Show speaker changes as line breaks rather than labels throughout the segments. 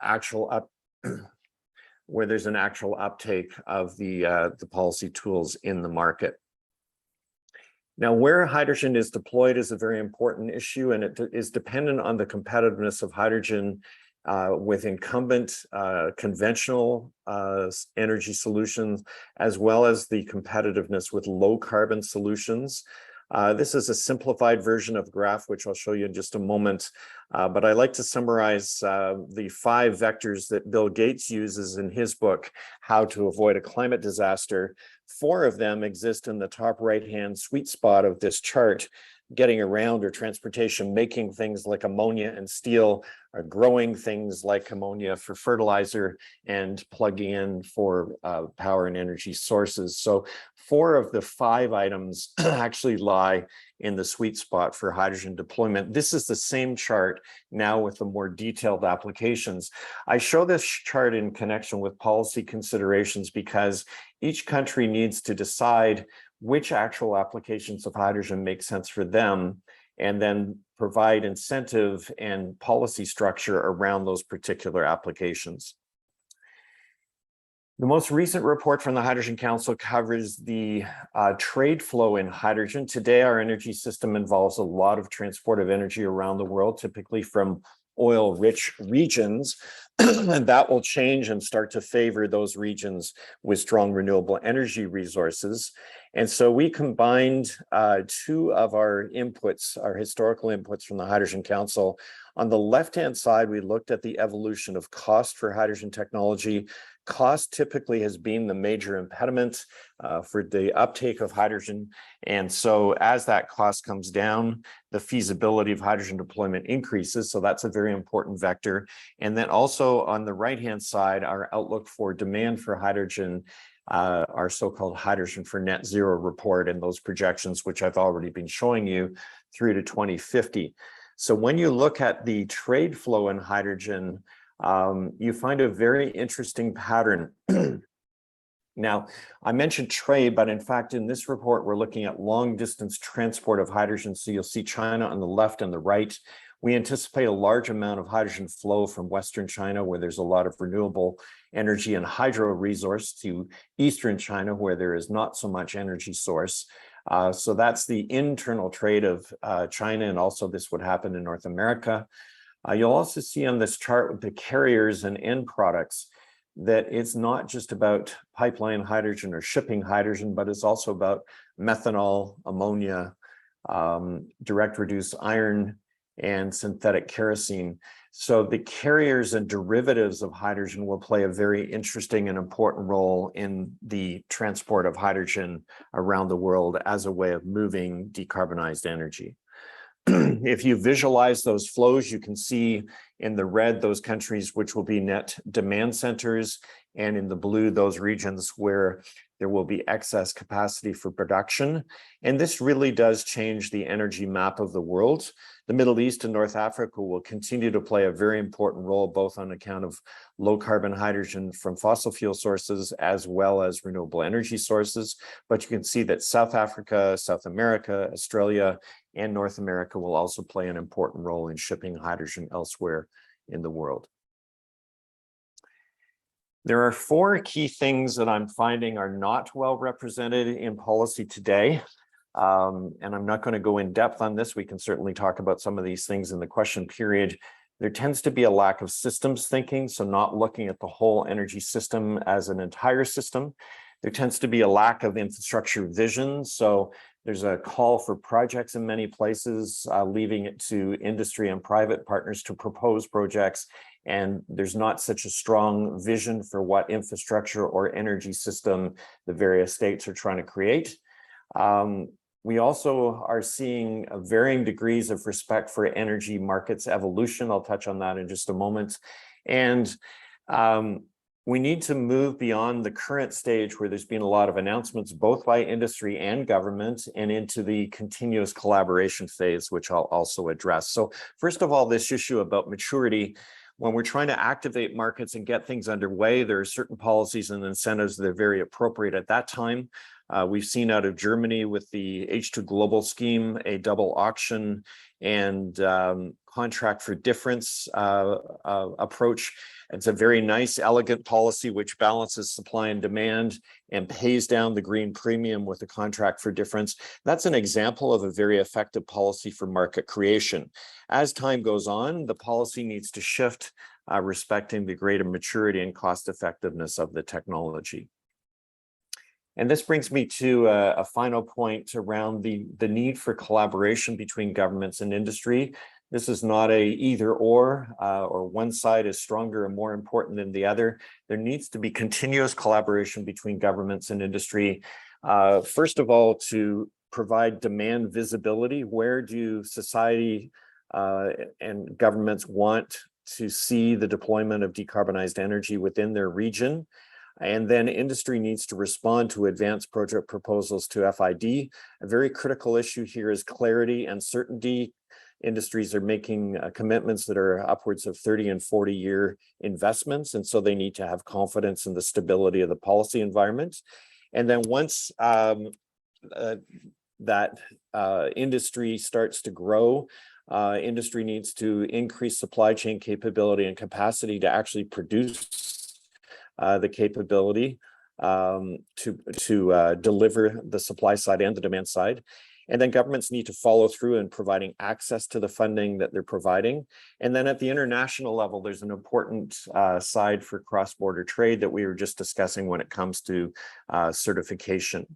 actual up where there's an actual uptake of the policy tools in the market. Now, where hydrogen is deployed is a very important issue, and it is dependent on the competitiveness of hydrogen with incumbent conventional energy solutions, as well as the competitiveness with low carbon solutions. This is a simplified version of graph, which I'll show you in just a moment. But I like to summarize the 5 vectors that Bill Gates uses in his book, How to Avoid a Climate Disaster. 4 of them exist in the top right-hand sweet spot of this chart: getting around or transportation, making things like ammonia and steel, growing things like ammonia for fertilizer, and plugging in for power and energy sources. So 4 of the 5 items actually lie in the sweet spot for hydrogen deployment. This is the same chart now with the more detailed applications. I show this chart in connection with policy considerations because each country needs to decide which actual applications of hydrogen make sense for them, and then provide incentive and policy structure around those particular applications. The most recent report from the Hydrogen Council covers the trade flow in hydrogen. Today, our energy system involves a lot of transport of energy around the world, typically from oil-rich regions, and that will change and start to favor those regions with strong renewable energy resources. And so we combined 2 of our inputs, our historical inputs from the Hydrogen Council. On the left-hand side, we looked at the evolution of cost for hydrogen technology. Cost typically has been the major impediment for the uptake of hydrogen. And so as that cost comes down, the feasibility of hydrogen deployment increases. So that's a very important vector. And then also on the right-hand side, our outlook for demand for hydrogen, our so-called Hydrogen for Net Zero report, and those projections, which I've already been showing you through to 2050. So when you look at the trade flow in hydrogen, you find a very interesting pattern. Now, I mentioned trade, but in fact, in this report, we're looking at long distance transport of hydrogen. So you'll see China on the left and the right. We anticipate a large amount of hydrogen flow from Western China, where there's a lot of renewable energy and hydro resource, to Eastern China, where there is not so much energy source. So that's the internal trade of China, and also this would happen in North America. You'll also see on this chart with the carriers and end products that it's not just about pipeline hydrogen or shipping hydrogen, but it's also about methanol, ammonia, direct reduced iron, and synthetic kerosene. So the carriers and derivatives of hydrogen will play a very interesting and important role in the transport of hydrogen around the world as a way of moving decarbonized energy. If you visualize those flows, you can see in the red those countries which will be net demand centers, and in the blue those regions where there will be excess capacity for production. And this really does change the energy map of the world. The Middle East and North Africa will continue to play a very important role, both on account of low carbon hydrogen from fossil fuel sources as well as renewable energy sources. But you can see that South Africa, South America, Australia, and North America will also play an important role in shipping hydrogen elsewhere in the world. There are 4 key things that I'm finding are not well represented in policy today. And I'm not going to go in depth on this. We can certainly talk about some of these things in the question period. There tends to be a lack of systems thinking, so not looking at the whole energy system as an entire system. There tends to be a lack of infrastructure vision. So there's a call for projects in many places, leaving it to industry and private partners to propose projects. And there's not such a strong vision for what infrastructure or energy system the various states are trying to create. We also are seeing varying degrees of respect for energy markets evolution. I'll touch on that in just a moment. And we need to move beyond the current stage where there's been a lot of announcements, both by industry and government, and into the continuous collaboration phase, which I'll also address. So first of all, this issue about maturity. When we're trying to activate markets and get things underway, there are certain policies and incentives that are very appropriate at that time. We've seen out of Germany with the H2 Global scheme, a double auction and contract for difference approach. It's a very nice, elegant policy which balances supply and demand and pays down the green premium with a contract for difference. That's an example of a very effective policy for market creation. As time goes on, the policy needs to shift, respecting the greater maturity and cost effectiveness of the technology. And this brings me to a final point around the need for collaboration between governments and industry. This is not a either or one side is stronger or more important than the other. There needs to be continuous collaboration between governments and industry. First of all, to provide demand visibility. Where do society and governments want to see the deployment of decarbonized energy within their region? And then industry needs to respond to advanced project proposals to FID. A very critical issue here is clarity and certainty. Industries are making commitments that are upwards of 30 and 40-year investments, and so they need to have confidence in the stability of the policy environment. And then once that industry starts to grow, industry needs to increase supply chain capability and capacity to actually produce the capability to deliver the supply side and the demand side. And then governments need to follow through in providing access to the funding that they're providing. And then at the international level, there's an important side for cross-border trade that we were just discussing when it comes to certification.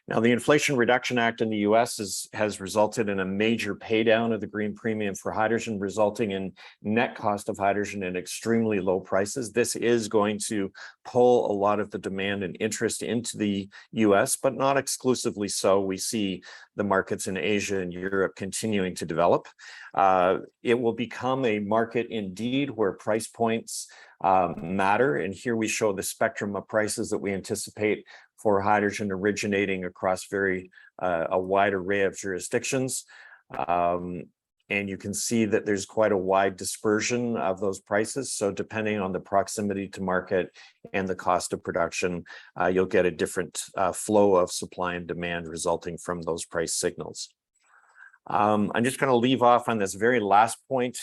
Now, the Inflation Reduction Act in the US has resulted in a major pay down of the green premium for hydrogen, resulting in net cost of hydrogen at extremely low prices. This is going to pull a lot of the demand and interest into the US, but not exclusively so. We see the markets in Asia and Europe continuing to develop. It will become a market indeed where price points matter. And here we show the spectrum of prices that we anticipate for hydrogen originating across a wide array of jurisdictions. And you can see that there's quite a wide dispersion of those prices. So depending on the proximity to market and the cost of production, you'll get a different flow of supply and demand resulting from those price signals. I'm just going to leave off on this very last point.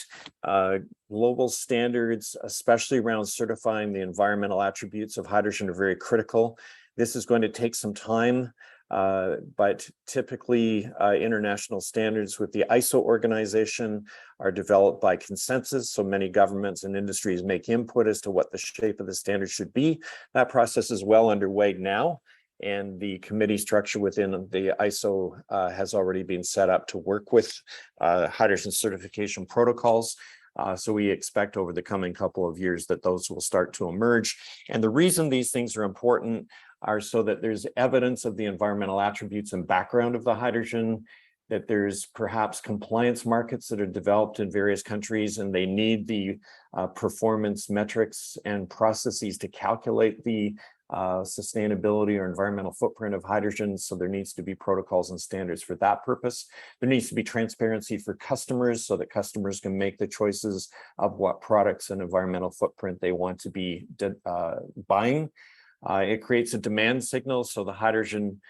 Global standards, especially around certifying the environmental attributes of hydrogen, are very critical. This is going to take some time, but typically international standards with the ISO organization are developed by consensus. So many governments and industries make input as to what the shape of the standard should be. That process is well underway now, and the committee structure within the ISO has already been set up to work with hydrogen certification protocols. So we expect over the coming couple of years that those will start to emerge. And the reason these things are important are so that there's evidence of the environmental attributes and background of the hydrogen, that there's perhaps compliance markets that are developed in various countries, and they need the performance metrics and processes to calculate the sustainability or environmental footprint of hydrogen. So there needs to be protocols and standards for that purpose. There needs to be transparency for customers so that customers can make the choices of what products and environmental footprint they want to be buying. It creates a demand signal, so the hydrogen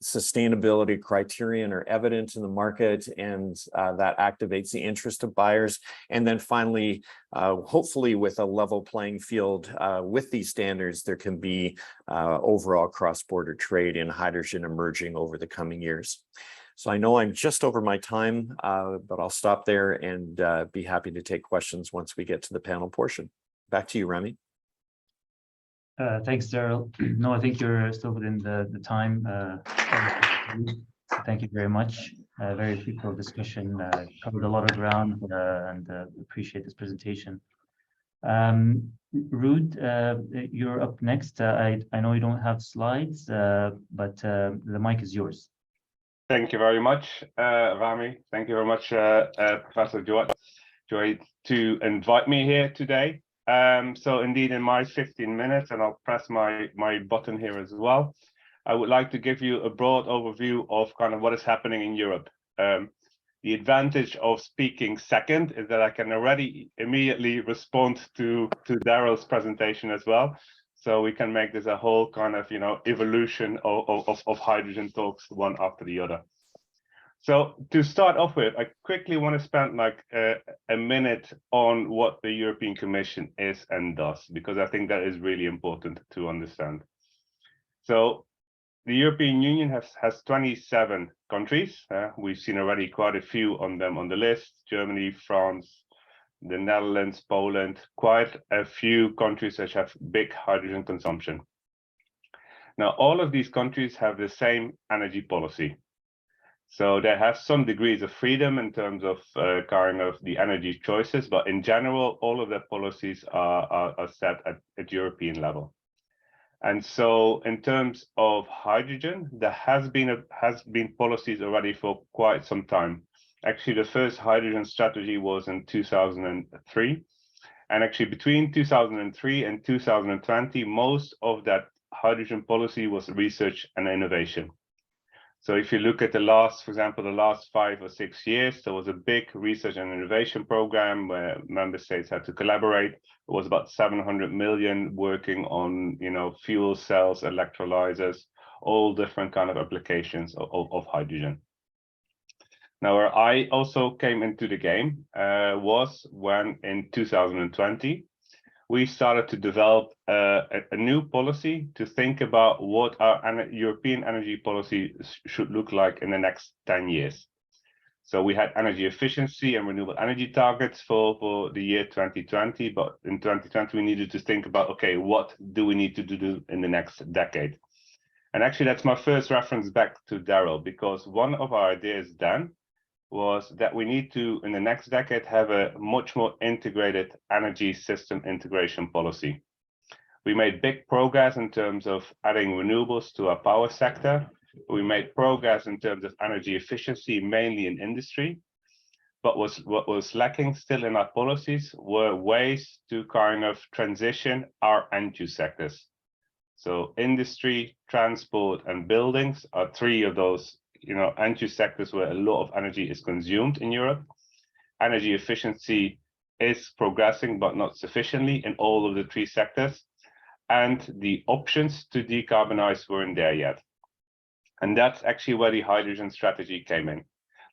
sustainability criterion are evident in the market, and that activates the interest of buyers. And then finally, hopefully with a level playing field with these standards, there can be overall cross-border trade in hydrogen emerging over the coming years. So I know I'm just over my time, but I'll stop there and be happy to take questions once we get to the panel portion. Back to you, Rami.
Thanks, Daryl. No, I think you're still within the time. Thank you very much. Very fruitful discussion, covered a lot of ground, and appreciate this presentation. Ruud, you're up next. I know you don't have slides, but the mic is yours.
Thank you very much, Rami. Thank you very much, Professor Joy, to invite me here today. So indeed, in my 15 minutes, and I'll press my button here as well, I would like to give you a broad overview of kind of what is happening in Europe. The advantage of speaking second is that I can already immediately respond to Daryl's presentation as well. So we can make this a whole kind of, evolution of hydrogen talks one after the other. So to start off with, I quickly want to spend like a minute on what the European Commission is and does, because I think that is really important to understand. So the European Union has 27 countries. We've seen already quite a few on them on the list: Germany, France, the Netherlands, Poland, quite a few countries that have big hydrogen consumption. Now, all of these countries have the same energy policy. So they have some degrees of freedom in terms of kind of the energy choices, but in general, all of their policies are set at European level. And so in terms of hydrogen, there has been policies already for quite some time. Actually, the first hydrogen strategy was in 2003. And actually between 2003 and 2020, most of that hydrogen policy was research and innovation. So if you look at the last, for example, the last 5 or 6 years, there was a big research and innovation program where member states had to collaborate. It was about 700 million working on, fuel cells, electrolyzers, all different kind of applications of hydrogen. Now, where I also came into the game was when in 2020, we started to develop a new policy to think about what our European energy policy should look like in the next 10 years. So we had energy efficiency and renewable energy targets for the year 2020, but in 2020 we needed to think about, okay, what do we need to do in the next decade? And actually that's my first reference back to Daryl, because one of our ideas then was that we need to, in the next decade, have a much more integrated energy system integration policy. We made big progress in terms of adding renewables to our power sector. We made progress in terms of energy efficiency, mainly in industry. But what was lacking still in our policies were ways to kind of transition our end-use sectors. So industry, transport, and buildings are 3 of those end-use sectors where a lot of energy is consumed in Europe. Energy efficiency is progressing, but not sufficiently in all of the 3 sectors. And the options to decarbonize weren't there yet. And that's actually where the hydrogen strategy came in,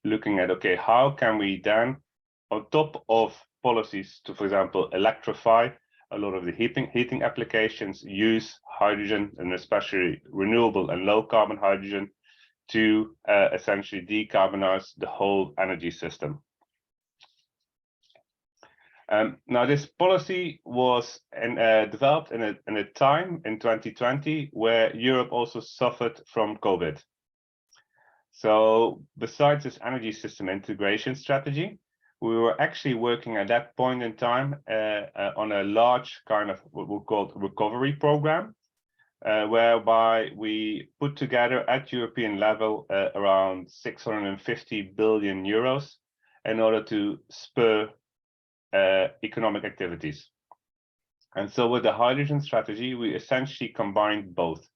looking at, okay, how can we then, on top of policies to, for example, electrify a lot of the heating applications, use hydrogen, and especially renewable and low carbon hydrogen, to essentially decarbonize the whole energy system. Now, this policy was developed in a time in 2020 where Europe also suffered from COVID. So besides this energy system integration strategy, we were actually working at that point in time on a large kind of what we call recovery program, whereby we put together at European level around 650 billion euros in order to spur economic activities. And so with the hydrogen strategy, we essentially combined both.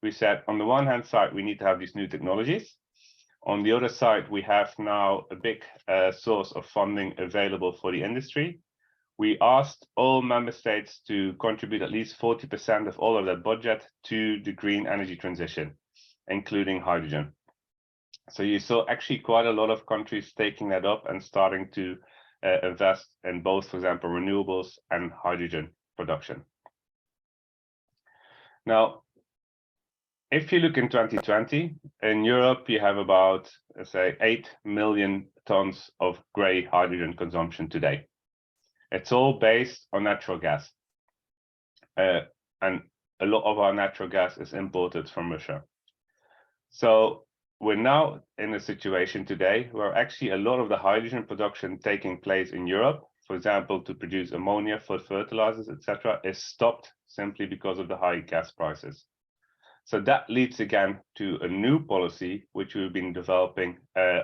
We said, on the one hand side, we need to have these new technologies. On the other side, we have now a big source of funding available for the industry. We asked all member states to contribute at least 40% of all of their budget to the green energy transition, including hydrogen. So you saw actually quite a lot of countries taking that up and starting to invest in both, for example, renewables and hydrogen production. Now, if you look in 2020, in Europe, you have about, let's say, 8 million tons of gray hydrogen consumption today. It's all based on natural gas. And a lot of our natural gas is imported from Russia. So we're now in a situation today where actually a lot of the hydrogen production taking place in Europe, for example, to produce ammonia for fertilizers, etc., is stopped simply because of the high gas prices. So that leads again to a new policy, which we've been developing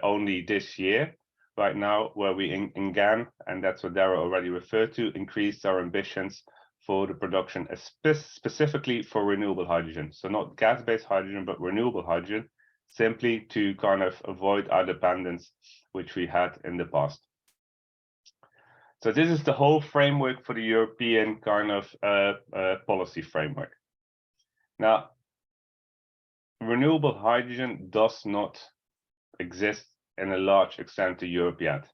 only this year, right now, where we in GAN, and that's what Dara already referred to, increased our ambitions for the production, specifically for renewable hydrogen. So not gas-based hydrogen, but renewable hydrogen, simply to kind of avoid our dependence, which we had in the past. So this is the whole framework for the European kind of policy framework. Now, renewable hydrogen does not exist in a large extent to Europe yet.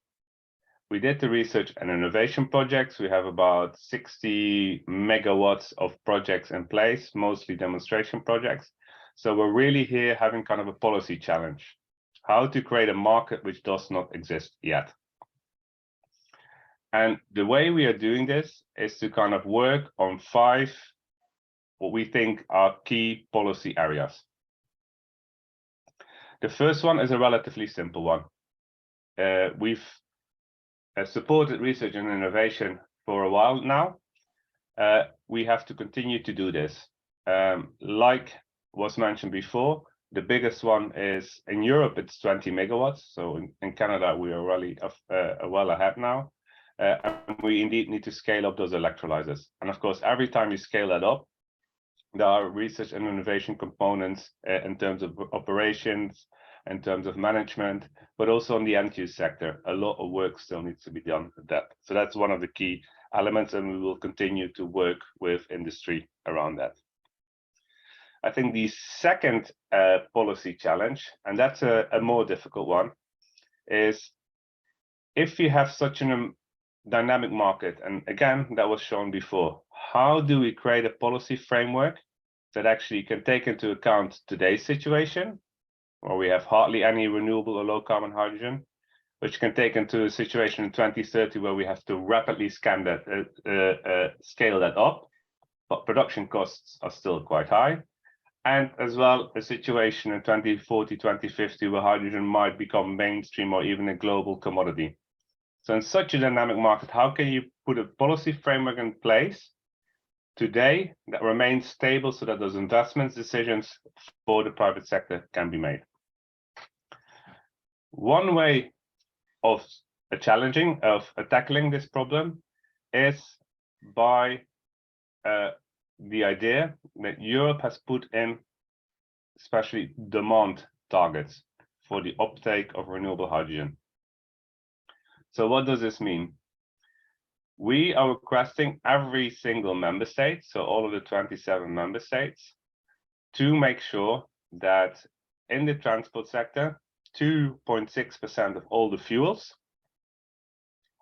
We did the research and innovation projects. We have about 60 megawatts of projects in place, mostly demonstration projects. So we're really here having kind of a policy challenge, how to create a market which does not exist yet. And the way we are doing this is to kind of work on 5, what we think are key policy areas. The first one is a relatively simple one. We've supported research and innovation for a while now. We have to continue to do this. Like was mentioned before, the biggest one is in Europe, it's 20 megawatts. So in Canada, we are really well ahead now. And we indeed need to scale up those electrolyzers. And of course, every time you scale that up, there are research and innovation components in terms of operations, in terms of management, but also on the end use sector. A lot of work still needs to be done with that. So that's one of the key elements, and we will continue to work with industry around that. I think the second policy challenge, and that's a more difficult one, is if you have such a dynamic market, and again, that was shown before, how do we create a policy framework that actually can take into account today's situation, where we have hardly any renewable or low carbon hydrogen, which can take into a situation in 2030 where we have to rapidly scale that up, but production costs are still quite high. And as well, a situation in 2040, 2050, where hydrogen might become mainstream or even a global commodity. So in such a dynamic market, how can you put a policy framework in place today that remains stable so that those investment decisions for the private sector can be made? One way of tackling this problem is by the idea that Europe has put in especially demand targets for the uptake of renewable hydrogen. So what does this mean? We are requesting every single member state, so all of the 27 member states, to make sure that in the transport sector, 2.6% of all the fuels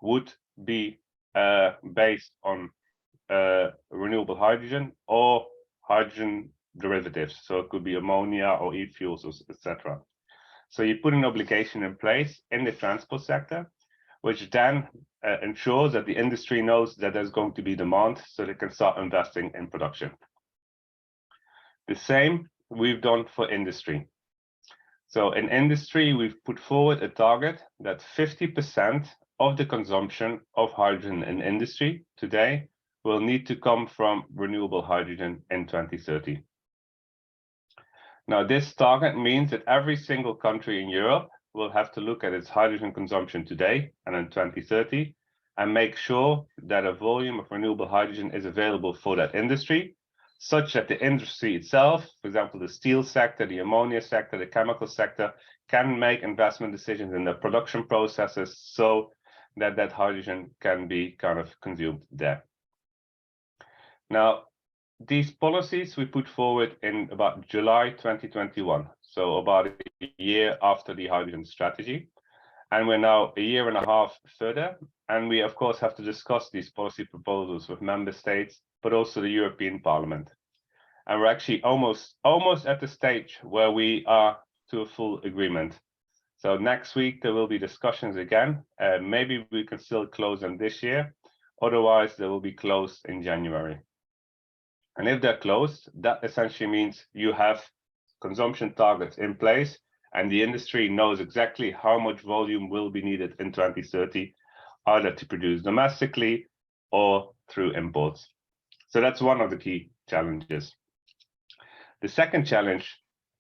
would be based on renewable hydrogen or hydrogen derivatives. So it could be ammonia or e-fuels, etc. So you put an obligation in place in the transport sector, which then ensures that the industry knows that there's going to be demand so they can start investing in production. The same we've done for industry. So in industry, we've put forward a target that 50% of the consumption of hydrogen in industry today will need to come from renewable hydrogen in 2030. Now, this target means that every single country in Europe will have to look at its hydrogen consumption today and in 2030 and make sure that a volume of renewable hydrogen is available for that industry, such that the industry itself, for example, the steel sector, the ammonia sector, the chemical sector, can make investment decisions in their production processes so that that hydrogen can be kind of consumed there. Now, these policies we put forward in about July 2021, so about a year after the hydrogen strategy. And we're now a year and a half further, and we of course have to discuss these policy proposals with member states, but also the European Parliament. And we're actually almost at the stage where we are to a full agreement. So next week there will be discussions again. Maybe we can still close them this year. Otherwise, they will be closed in January. And if they're closed, that essentially means you have consumption targets in place, and the industry knows exactly how much volume will be needed in 2030, either to produce domestically or through imports. So that's one of the key challenges. The second challenge,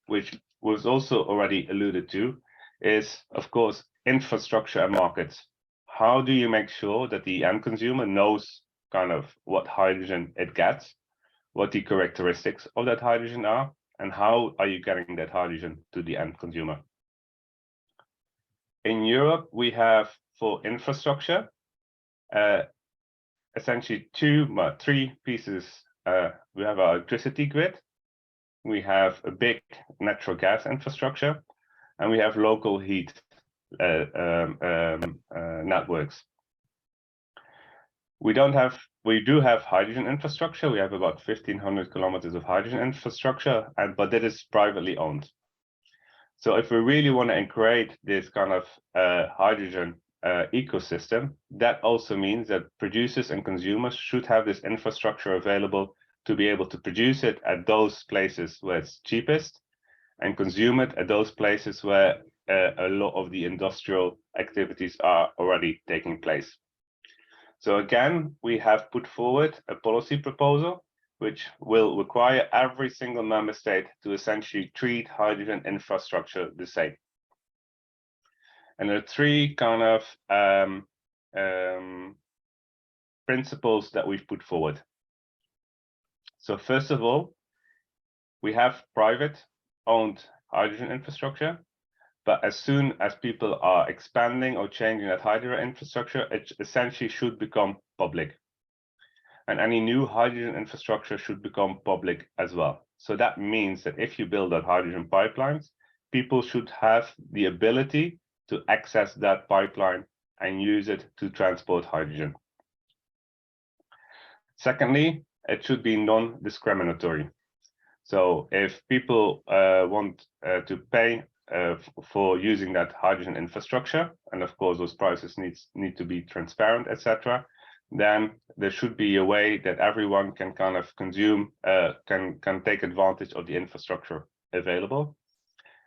which was also already alluded to, is, of course, infrastructure and markets. How do you make sure that the end consumer knows kind of what hydrogen it gets, what the characteristics of that hydrogen are, and how are you getting that hydrogen to the end consumer? In Europe, we have for infrastructure, essentially three pieces. We have our electricity grid, we have a big natural gas infrastructure, and we have local heat networks. We do have hydrogen infrastructure. We have about 1,500 kilometers of hydrogen infrastructure, but that is privately owned. So if we really want to create this kind of hydrogen ecosystem, that also means that producers and consumers should have this infrastructure available to be able to produce it at those places where it's cheapest and consume it at those places where a lot of the industrial activities are already taking place. So again, we have put forward a policy proposal which will require every single member state to essentially treat hydrogen infrastructure the same. And there are three kind of principles that we've put forward. So first of all, we have private owned hydrogen infrastructure, but as soon as people are expanding or changing that hydrogen infrastructure, it essentially should become public. And any new hydrogen infrastructure should become public as well. So that means that if you build out hydrogen pipelines, people should have the ability to access that pipeline and use it to transport hydrogen. Secondly, it should be non-discriminatory. So if people want to pay for using that hydrogen infrastructure, and of course those prices need to be transparent, etc., then there should be a way that everyone can kind of consume, can take advantage of the infrastructure available.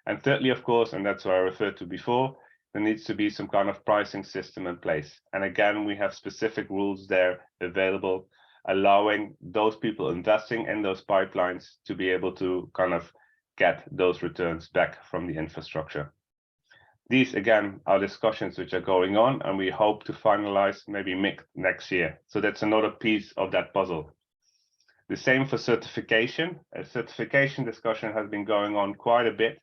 And thirdly, of course, and that's what I referred to before, there needs to be some kind of pricing system in place. And again, we have specific rules there available, allowing those people investing in those pipelines to be able to kind of get those returns back from the infrastructure. These, again, are discussions which are going on, and we hope to finalize maybe mid next year. So that's another piece of that puzzle. The same for certification. A certification discussion has been going on quite a bit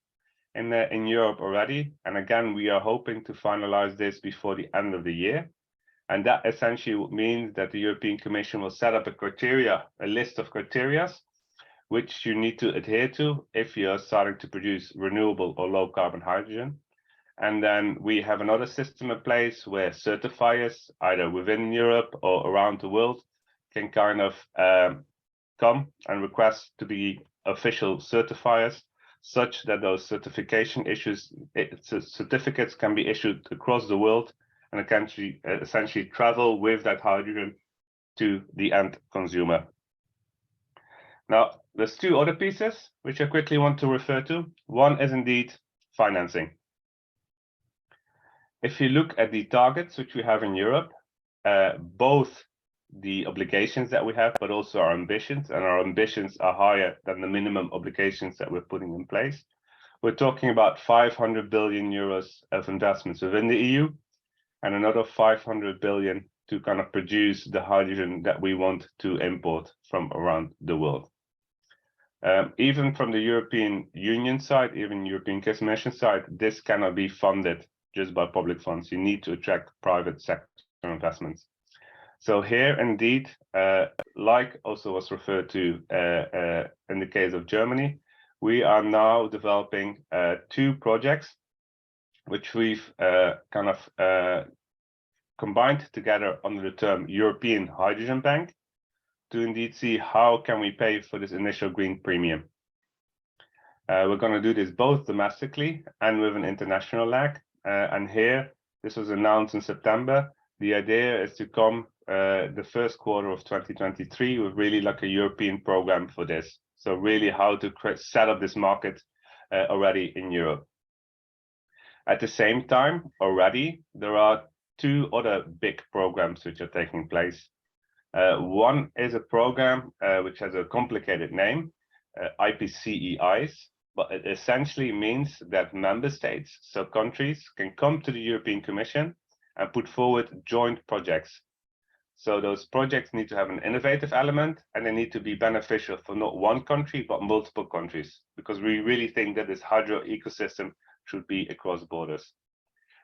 in Europe already. And again, we are hoping to finalize this before the end of the year. And that essentially means that the European Commission will set up a list of criteria which you need to adhere to if you are starting to produce renewable or low carbon hydrogen. And then we have another system in place where certifiers, either within Europe or around the world, can kind of come and request to be official certifiers, such that those certification certificates can be issued across the world and can essentially travel with that hydrogen to the end consumer. Now, there's two other pieces which I quickly want to refer to. One is indeed financing. If you look at the targets which we have in Europe, both the obligations that we have, but also our ambitions, and our ambitions are higher than the minimum obligations that we're putting in place. We're talking about 500 billion euros of investments within the EU, and another 500 billion to kind of produce the hydrogen that we want to import from around the world. Even from the European Union side, even European Commission side, this cannot be funded just by public funds. You need to attract private sector investments. So here, indeed, like also was referred to in the case of Germany, we are now developing two projects, which we've kind of combined together under the term European Hydrogen Bank, to indeed see how can we pay for this initial green premium. We're going to do this both domestically and with an international leg. And here, this was announced in September. The idea is to come the first quarter of 2023 with really like a European program for this. So really how to set up this market already in Europe. At the same time, already, there are two other big programs which are taking place. One is a program which has a complicated name, IPCEIs, but it essentially means that member states, so countries, can come to the European Commission and put forward joint projects. So those projects need to have an innovative element, and they need to be beneficial for not one country, but multiple countries, because we really think that this hydro ecosystem should be across borders.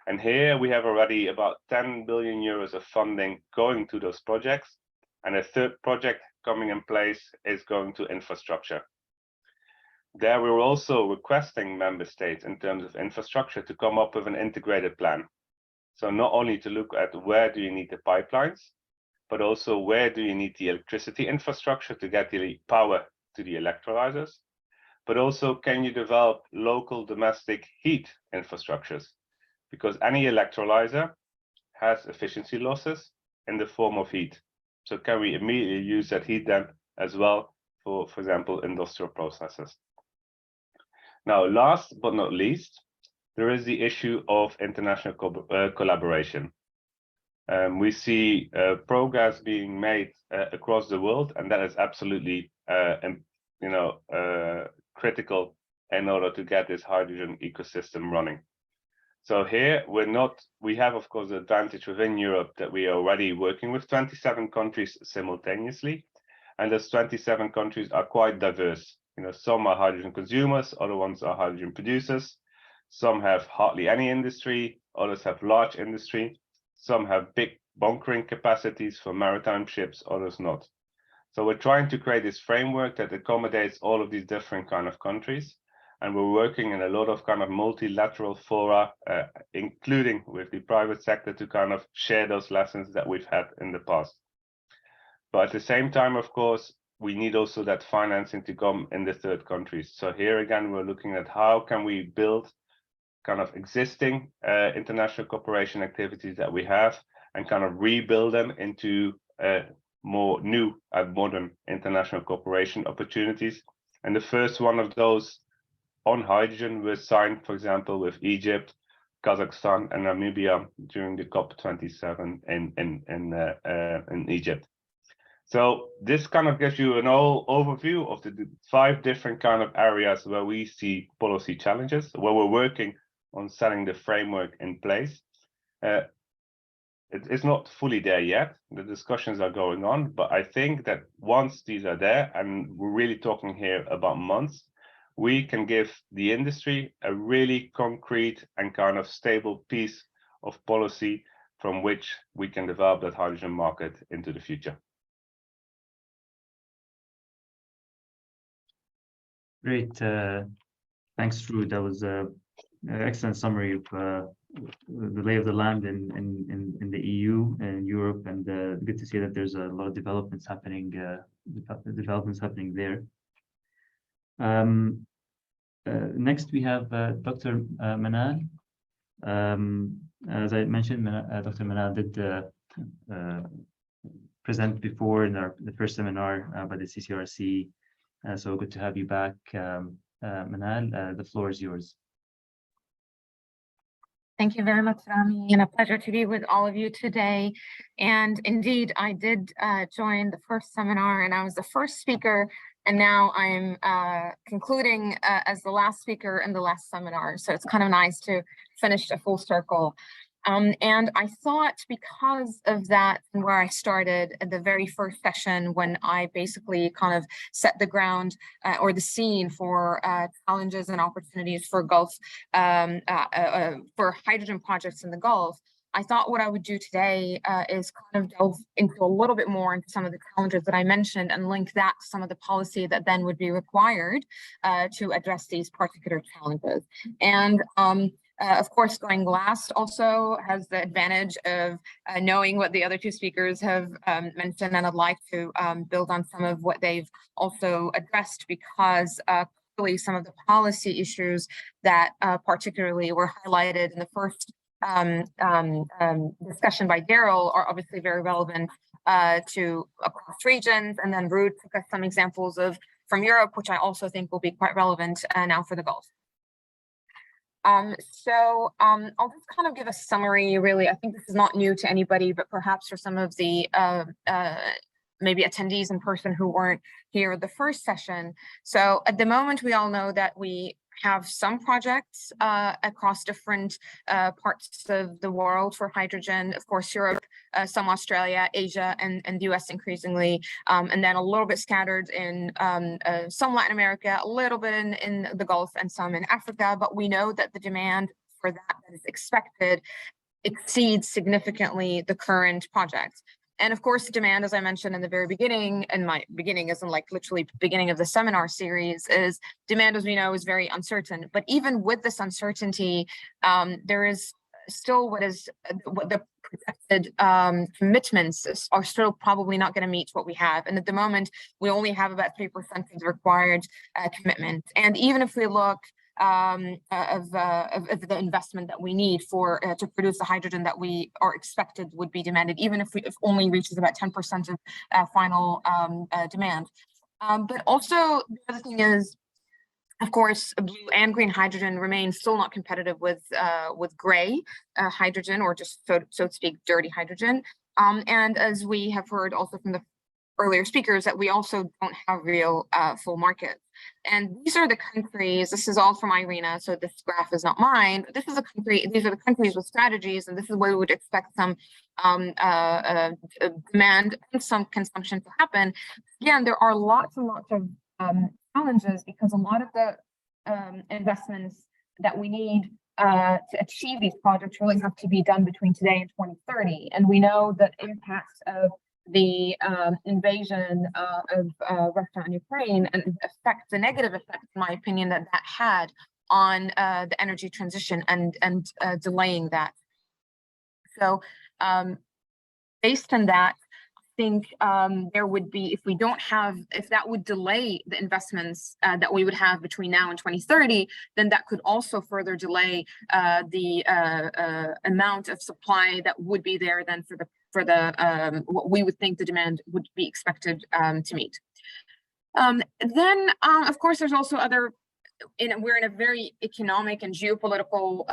And here we have already about 10 billion euros of funding going to those projects. And a third project coming in place is going to infrastructure. there we were also requesting member states in terms of infrastructure to come up with an integrated plan. So not only to look at where do you need the pipelines, but also where do you need the electricity infrastructure to get the power to the electrolyzers, but also can you develop local domestic heat infrastructures? Because any electrolyzer has efficiency losses in the form of heat. So can we immediately use that heat then as well for example, industrial processes? Now, last but not least, there is the issue of international collaboration. We see progress being made across the world, and that is absolutely critical in order to get this hydrogen ecosystem running. So here we have of course the advantage within Europe that we are already working with 27 countries simultaneously, and those 27 countries are quite diverse. Some are hydrogen consumers, other ones are hydrogen producers. Some have hardly any industry, others have large industry. Some have big bunkering capacities for maritime ships, others not. So we're trying to create this framework that accommodates all of these different kind of countries. And we're working in a lot of kind of multilateral fora, including with the private sector, to kind of share those lessons that we've had in the past. But at the same time, of course, we need also that financing to come in the third countries. So here again, we're looking at how can we build kind of existing international cooperation activities that we have and kind of rebuild them into more new and modern international cooperation opportunities. And the first one of those on hydrogen was signed, for example, with Egypt, Kazakhstan, and Namibia during the COP27 in Egypt. So this kind of gives you an overview of the 5 different kind of areas where we see policy challenges, where we're working on setting the framework in place. It's not fully there yet. The discussions are going on, but I think that once these are there, and we're really talking here about months, we can give the industry a really concrete and kind of stable piece of policy from which we can develop that hydrogen market into the future.
Great. Thanks, Drew. That was an excellent summary of the lay of the land in the EU and Europe, and good to see that there's a lot of developments happening there. Next, we have Dr. Manal. As I mentioned, Dr. Manal did present before in the first seminar by the CCRC. So good to have you back, Manal. The floor is yours.
Thank you very much, Rami, and a pleasure to be with all of you today. And indeed, I did join the first seminar, and I was the first speaker, and now I'm concluding as the last speaker in the last seminar. So it's kind of nice to finish a full circle. And I thought, because of that, and where I started at the very first session, when I basically kind of set the ground or the scene for challenges and opportunities for Gulf, for hydrogen projects in the Gulf, I thought what I would do today is kind of delve into a little bit more into some of the challenges that I mentioned and link that to some of the policy that then would be required to address these particular challenges. And of course, going last also has the advantage of knowing what the other 2 speakers have mentioned, and I'd like to build on some of what they've also addressed, because clearly some of the policy issues that particularly were highlighted in the first discussion by Daryl are obviously very relevant to across regions, and then Ruud took us some examples from Europe, which I also think will be quite relevant now for the Gulf. I'll just kind of give a summary, really. I think this is not new to anybody, but perhaps for some of the maybe attendees in person who weren't here the first session. So at the moment, we all know that we have some projects across different parts of the world for hydrogen. Of course, Europe, some Australia, Asia, and the US increasingly, and then a little bit scattered in some Latin America, a little bit in the Gulf, and some in Africa. But we know that the demand for that is expected exceeds significantly the current projects. And of course, demand, as I mentioned in the very beginning, and my beginning isn't like literally beginning of the seminar series, is demand, as we know, is very uncertain. But even with this uncertainty, there is still what the projected commitments are still probably not going to meet what we have. And at the moment, we only have about 3% of the required commitment. And even if we look of the investment that we need for to produce the hydrogen that we are expected would be demanded, even if only reaches about 10% of final demand. But also the other thing is, of course, blue and green hydrogen remain still not competitive with gray hydrogen, or just so to speak, dirty hydrogen. And as we have heard also from the earlier speakers, that we also don't have real full markets. And these are the countries, this is all from IRENA, so this graph is not mine, but this is a country, these are the countries with strategies, and this is where we would expect some demand and some consumption to happen. Again, there are lots and lots of challenges, because a lot of the investments that we need to achieve these projects really have to be done between today and 2030. And we know that impacts of the invasion of Russia and Ukraine, and the negative effect, in my opinion, that had on the energy transition and delaying that. So based on that, I think there would be, if that would delay the investments that we would have between now and 2030, then that could also further delay the amount of supply that would be there then for the what we would think the demand would be expected to meet. Then, of course, there's also other. We're in a very economic and geopolitical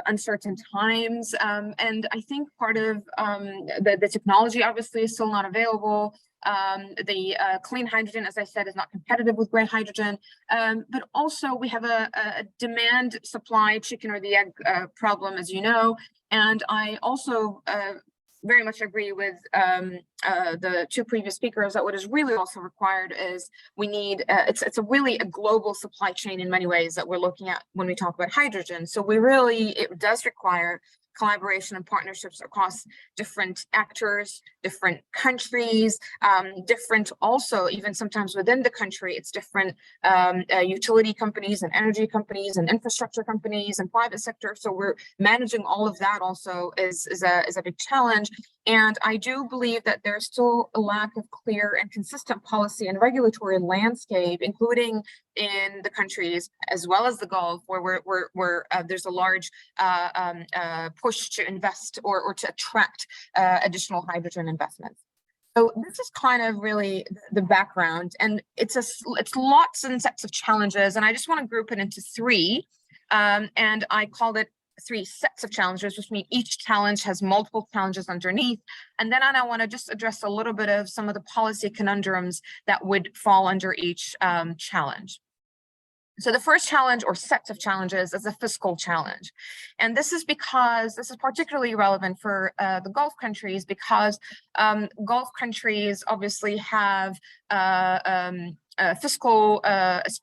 uncertain times, and I think part of the technology obviously is still not available. The clean hydrogen, as I said, is not competitive with gray hydrogen, but also we have a demand supply chicken or the egg problem, as you know. And I also very much agree with the two previous speakers that what is really also required is we need, it's a global supply chain in many ways that we're looking at when we talk about hydrogen. So it does require collaboration and partnerships across different actors, different countries, different also, even sometimes within the country, it's different utility companies and energy companies and infrastructure companies and private sector. So we're managing all of that also is a big challenge. And I do believe that there's still a lack of clear and consistent policy and regulatory landscape, including in the countries as well as the Gulf, where there's a large push to invest or to attract additional hydrogen investments. So this is kind of really the background, and it's lots and sets of challenges, and I just want to group it into three, and I called it 3 sets of challenges, which mean each challenge has multiple challenges underneath. And then I want to just address a little bit of some of the policy conundrums that would fall under each challenge. So the first challenge or sets of challenges is a fiscal challenge. And this is because this is particularly relevant for the Gulf countries, because Gulf countries obviously have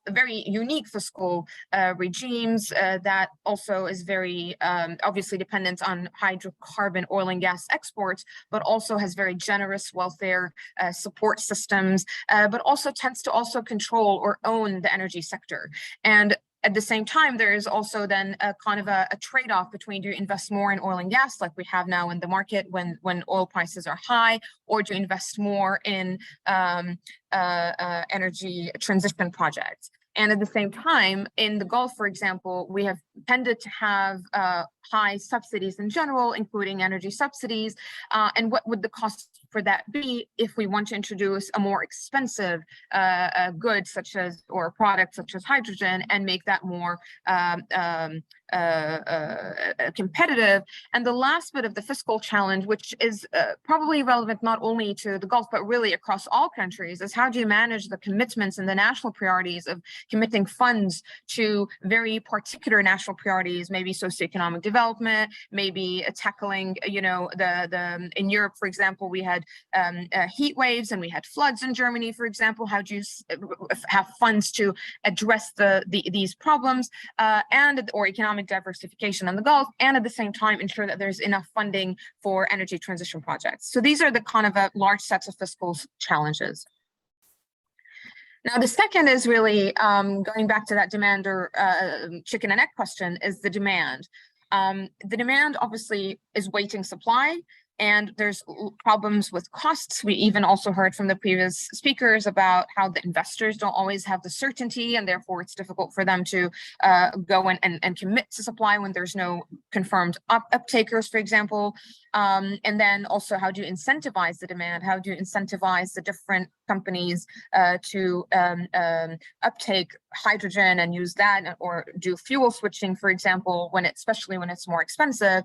very unique fiscal regimes that also is very obviously dependent on hydrocarbon oil and gas exports, but also has very generous welfare support systems, but also tends to also control or own the energy sector. And at the same time, there is also then a kind of a trade-off between, do you invest more in oil and gas like we have now in the market when oil prices are high, or do you invest more in energy transition projects? And at the same time, in the Gulf, for example, we have tended to have high subsidies in general, including energy subsidies. And what would the cost for that be if we want to introduce a more expensive good or product such as hydrogen and make that more competitive? And the last bit of the fiscal challenge, which is probably relevant not only to the Gulf, but really across all countries, is how do you manage the commitments and the national priorities of committing funds to very particular national priorities, maybe socioeconomic development, maybe tackling, in Europe, for example, we had had heat waves and we had floods in Germany, for example. How do you have funds to address these problems or economic diversification in the Gulf, and at the same time ensure that there's enough funding for energy transition projects? So these are the kind of large sets of fiscal challenges. Now, the second is really going back to that demand or chicken and egg question, is the demand. The demand obviously is weighting supply, and there's problems with costs. We even also heard from the previous speakers about how the investors don't always have the certainty, and therefore it's difficult for them to go and commit to supply when there's no confirmed uptakers, for example. And then also, how do you incentivize the demand? How do you incentivize the different companies to uptake hydrogen and use that, or do fuel switching, for example, especially when it's more expensive?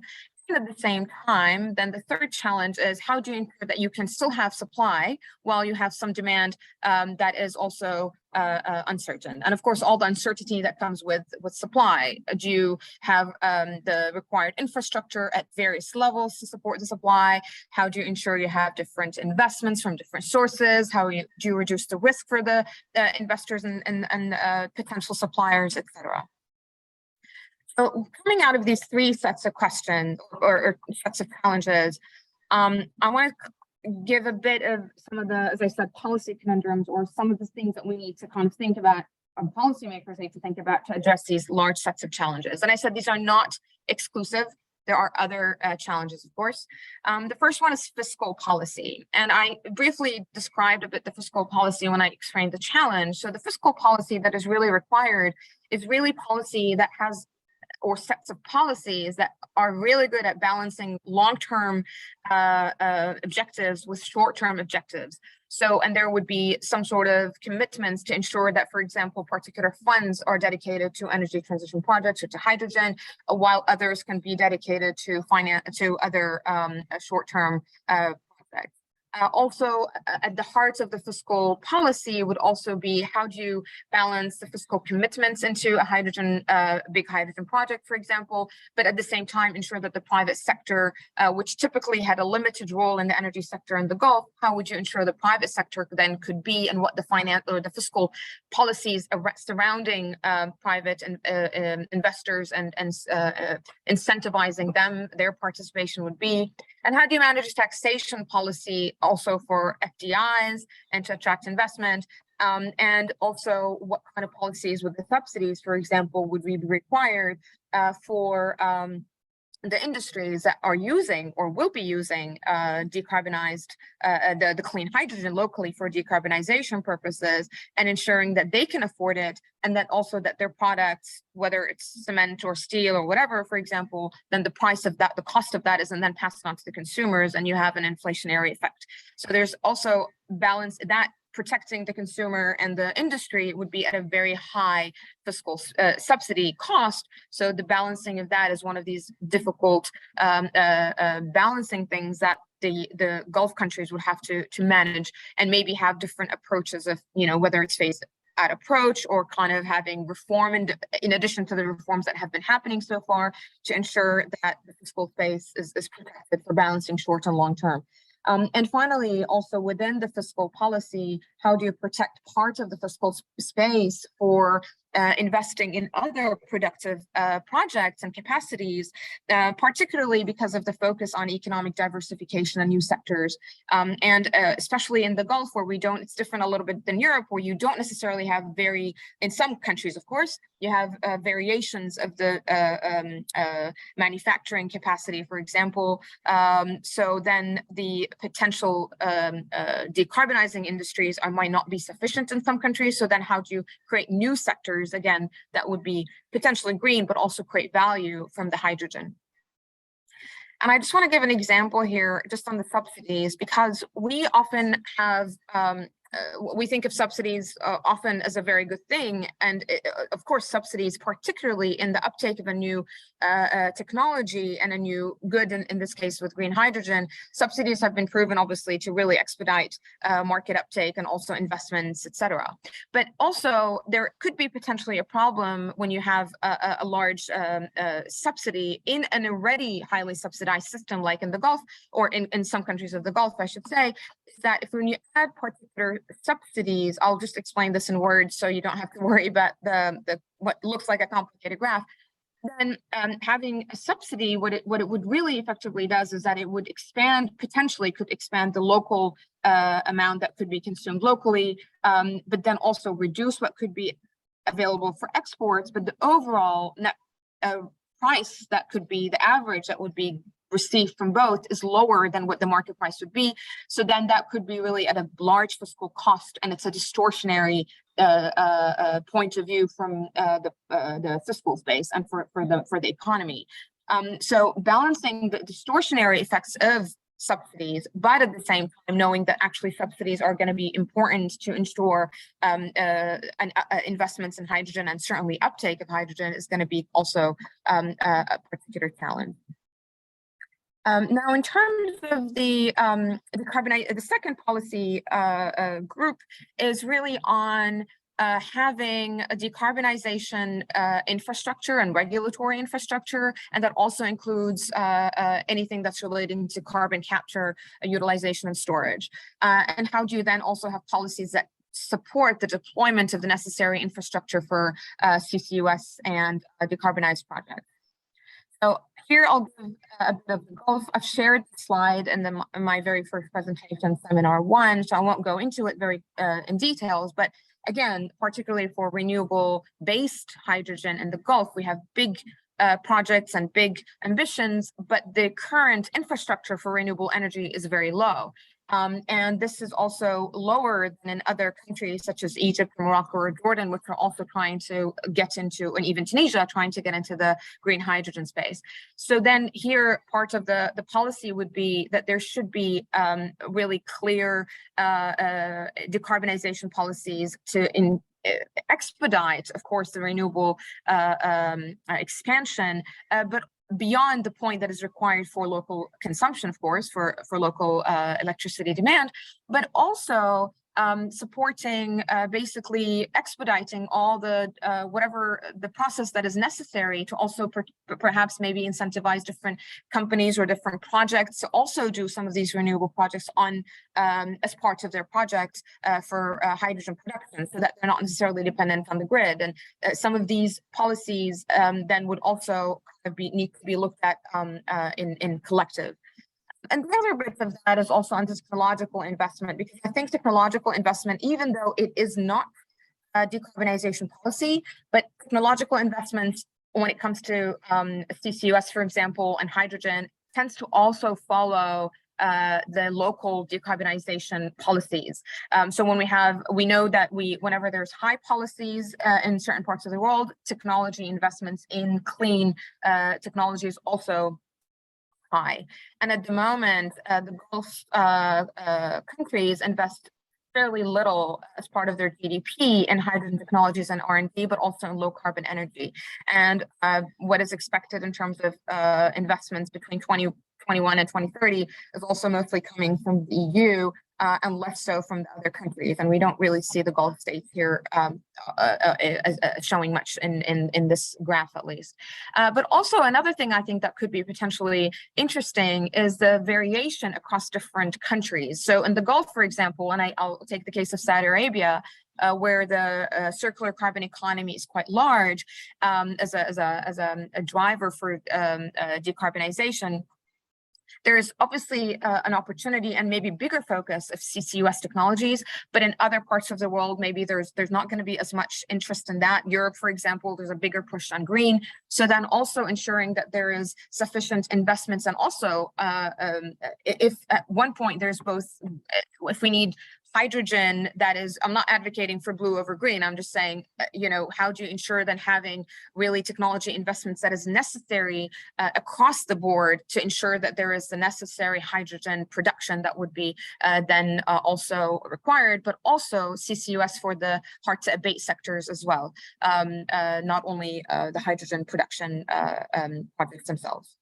At the same time, then the third challenge is, how do you ensure that you can still have supply while you have some demand that is also uncertain? And of course, all the uncertainty that comes with supply. Do you have the required infrastructure at various levels to support the supply? How do you ensure you have different investments from different sources? How do you reduce the risk for the investors and potential suppliers, etc.? So coming out of these three sets of questions or sets of challenges, I want to give a bit of some of the, as I said, policy conundrums, or some of the things that we need to kind of think about, policymakers need to think about to address these large sets of challenges. And I said these are not exclusive. There are other challenges, of course. The first one is fiscal policy. And I briefly described a bit the fiscal policy when I explained the challenge. So the fiscal policy that is really required is really policy that has, or sets of policies that are really good at balancing long-term objectives with short-term objectives. So, and there would be some sort of commitments to ensure that, for example, particular funds are dedicated to energy transition projects or to hydrogen, while others can be dedicated to other short-term projects. Also, at the heart of the fiscal policy would also be, how do you balance the fiscal commitments into a big hydrogen project, for example, but at the same time ensure that the private sector, which typically had a limited role in the energy sector in the Gulf, how would you ensure the private sector then could be, and what the finance or the fiscal policies surrounding private investors and incentivizing their participation would be? And how do you manage taxation policy also for FDIs and to attract investment? And also, what kind of policies with the subsidies, for example, would be required for the industries that are using or will be using decarbonized, the clean hydrogen locally for decarbonization purposes, and ensuring that they can afford it, and that also that their products, whether it's cement or steel or whatever, for example, then the price of that, the cost of that isn't then passed on to the consumers, and you have an inflationary effect. So there's also balance that protecting the consumer and the industry would be at a very high fiscal subsidy cost. So the balancing of that is one of these difficult balancing things that the Gulf countries would have to manage, and maybe have different approaches of, whether it's phased out approach or kind of having reform in addition to the reforms that have been happening so far, to ensure that the fiscal space is protected for balancing short and long term. And finally, also within the fiscal policy, how do you protect part of the fiscal space for investing in other productive projects and capacities, particularly because of the focus on economic diversification and new sectors. And especially in the Gulf, where it's different a little bit than Europe, where you don't necessarily have in some countries, of course, you have variations of the manufacturing capacity, for example. So then the potential decarbonizing industries might not be sufficient in some countries. So then how do you create new sectors, again, that would be potentially green, but also create value from the hydrogen? And I just want to give an example here just on the subsidies, because we often have we think of subsidies often as a very good thing. And of course, subsidies, particularly in the uptake of a new technology and a new good, in this case with green hydrogen, subsidies have been proven obviously to really expedite market uptake and also investments, etc. But also there could be potentially a problem when you have a large subsidy in an already highly subsidized system, like in the Gulf, or in some countries of the Gulf, I should say, is that if when you add particular subsidies, I'll just explain this in words so you don't have to worry about the what looks like a complicated graph. Then having a subsidy, what it would really effectively does is that it would potentially could expand the local amount that could be consumed locally, but then also reduce what could be available for exports. But the overall net price that could be the average that would be received from both is lower than what the market price would be. So then that could be really at a large fiscal cost, and it's a distortionary point of view from the fiscal space and for the economy. So balancing the distortionary effects of subsidies, but at the same time knowing that actually subsidies are going to be important to ensure investments in hydrogen, and certainly uptake of hydrogen is going to be also a particular challenge. Now, in terms of the second policy group is really on having a decarbonization infrastructure and regulatory infrastructure, and that also includes anything that's relating to carbon capture, utilization, and storage. And how do you then also have policies that support the deployment of the necessary infrastructure for CCUS and decarbonized projects? So here I'll give a bit of the Gulf. I've shared the slide in my very first presentation, seminar 1, so I won't go into it very in details. But again, particularly for renewable-based hydrogen in the Gulf, we have big projects and big ambitions, but the current infrastructure for renewable energy is very low. And this is also lower than in other countries such as Egypt, Morocco, or Jordan, which are also trying to get into, and even Tunisia, trying to get into the green hydrogen space. So then here, part of the policy would be that there should be really clear decarbonization policies to expedite, of course, the renewable expansion, but beyond the point that is required for local consumption, of course, for local electricity demand, but also supporting, basically expediting all the whatever the process that is necessary to also perhaps maybe incentivize different companies or different projects to also do some of these renewable projects on as part of their project for hydrogen production, so that they're not necessarily dependent on the grid. And some of these policies then would also need to be looked at in collective. And the other bit of that is also on technological investment, because I think technological investment, even though it is not a decarbonization policy, but technological investment when it comes to CCUS, for example, and hydrogen, tends to also follow the local decarbonization policies. So when we know that whenever there's high policies in certain parts of the world, technology investments in clean technology is also high. And at the moment, the Gulf countries invest fairly little as part of their GDP in hydrogen technologies and R&D, but also in low carbon energy. And what is expected in terms of investments between 2021 and 2030 is also mostly coming from the EU and less so from the other countries. And we don't really see the Gulf states here showing much in this graph, at least. But also another thing I think that could be potentially interesting is the variation across different countries. So in the Gulf, for example, and I'll take the case of Saudi Arabia, where the circular carbon economy is quite large as a driver for decarbonization. There is obviously an opportunity and maybe bigger focus of CCUS technologies, but in other parts of the world, maybe there's not going to be as much interest in that. Europe, for example, there's a bigger push on green. So then also ensuring that there is sufficient investments, and also if at one point there's both, if we need hydrogen that is, I'm not advocating for blue over green. I'm just saying, how do you ensure then having really technology investments that is necessary across the board to ensure that there is the necessary hydrogen production that would be then also required, but also CCUS for the hard to abate sectors as well, not only the hydrogen production projects themselves.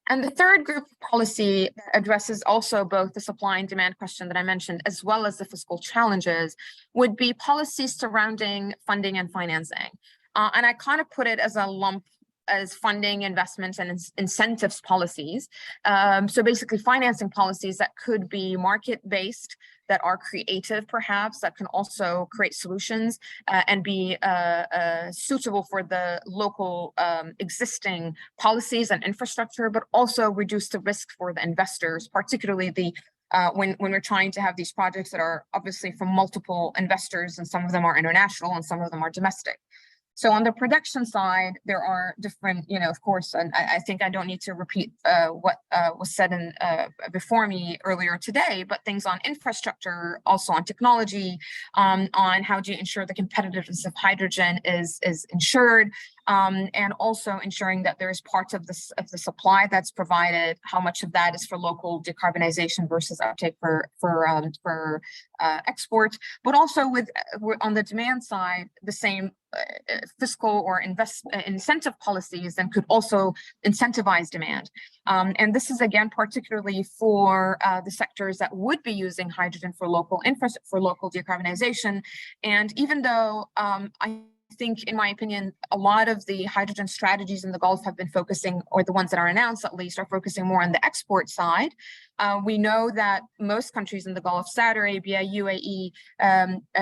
And the third group of policy addresses also both the supply and demand question that I mentioned, as well as the fiscal challenges, would be policies surrounding funding and financing. And I kind of put it as a lump as funding, investments, and incentives policies. So basically financing policies that could be market-based, that are creative perhaps, that can also create solutions and be suitable for the local existing policies and infrastructure, but also reduce the risk for the investors, particularly the when we're trying to have these projects that are obviously from multiple investors, and some of them are international and some of them are domestic. So on the production side, there are different, of course, and I think I don't need to repeat what was said before me earlier today, but things on infrastructure, also on technology, on how do you ensure the competitiveness of hydrogen is ensured, and also ensuring that there is parts of the supply that's provided, how much of that is for local decarbonization versus uptake for export, but also on the demand side, the same fiscal or incentive policies then could also incentivize demand. And this is again particularly for the sectors that would be using hydrogen for local decarbonization. And even though I think, in my opinion, a lot of the hydrogen strategies in the Gulf have been focusing, or the ones that are announced at least, are focusing more on the export side. We know that most countries in the Gulf, Saudi Arabia, UAE,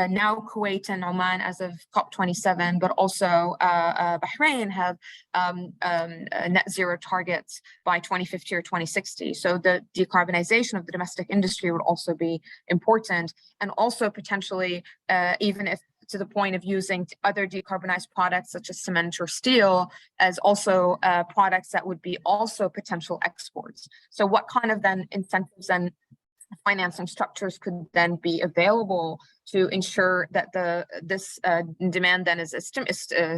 now Kuwait and Oman as of COP27, but also Bahrain have net zero targets by 2050 or 2060. So the decarbonization of the domestic industry would also be important, and also potentially, even if to the point of using other decarbonized products such as cement or steel as also products that would be also potential exports. So what kind of then incentives and financing structures could then be available to ensure that this demand then is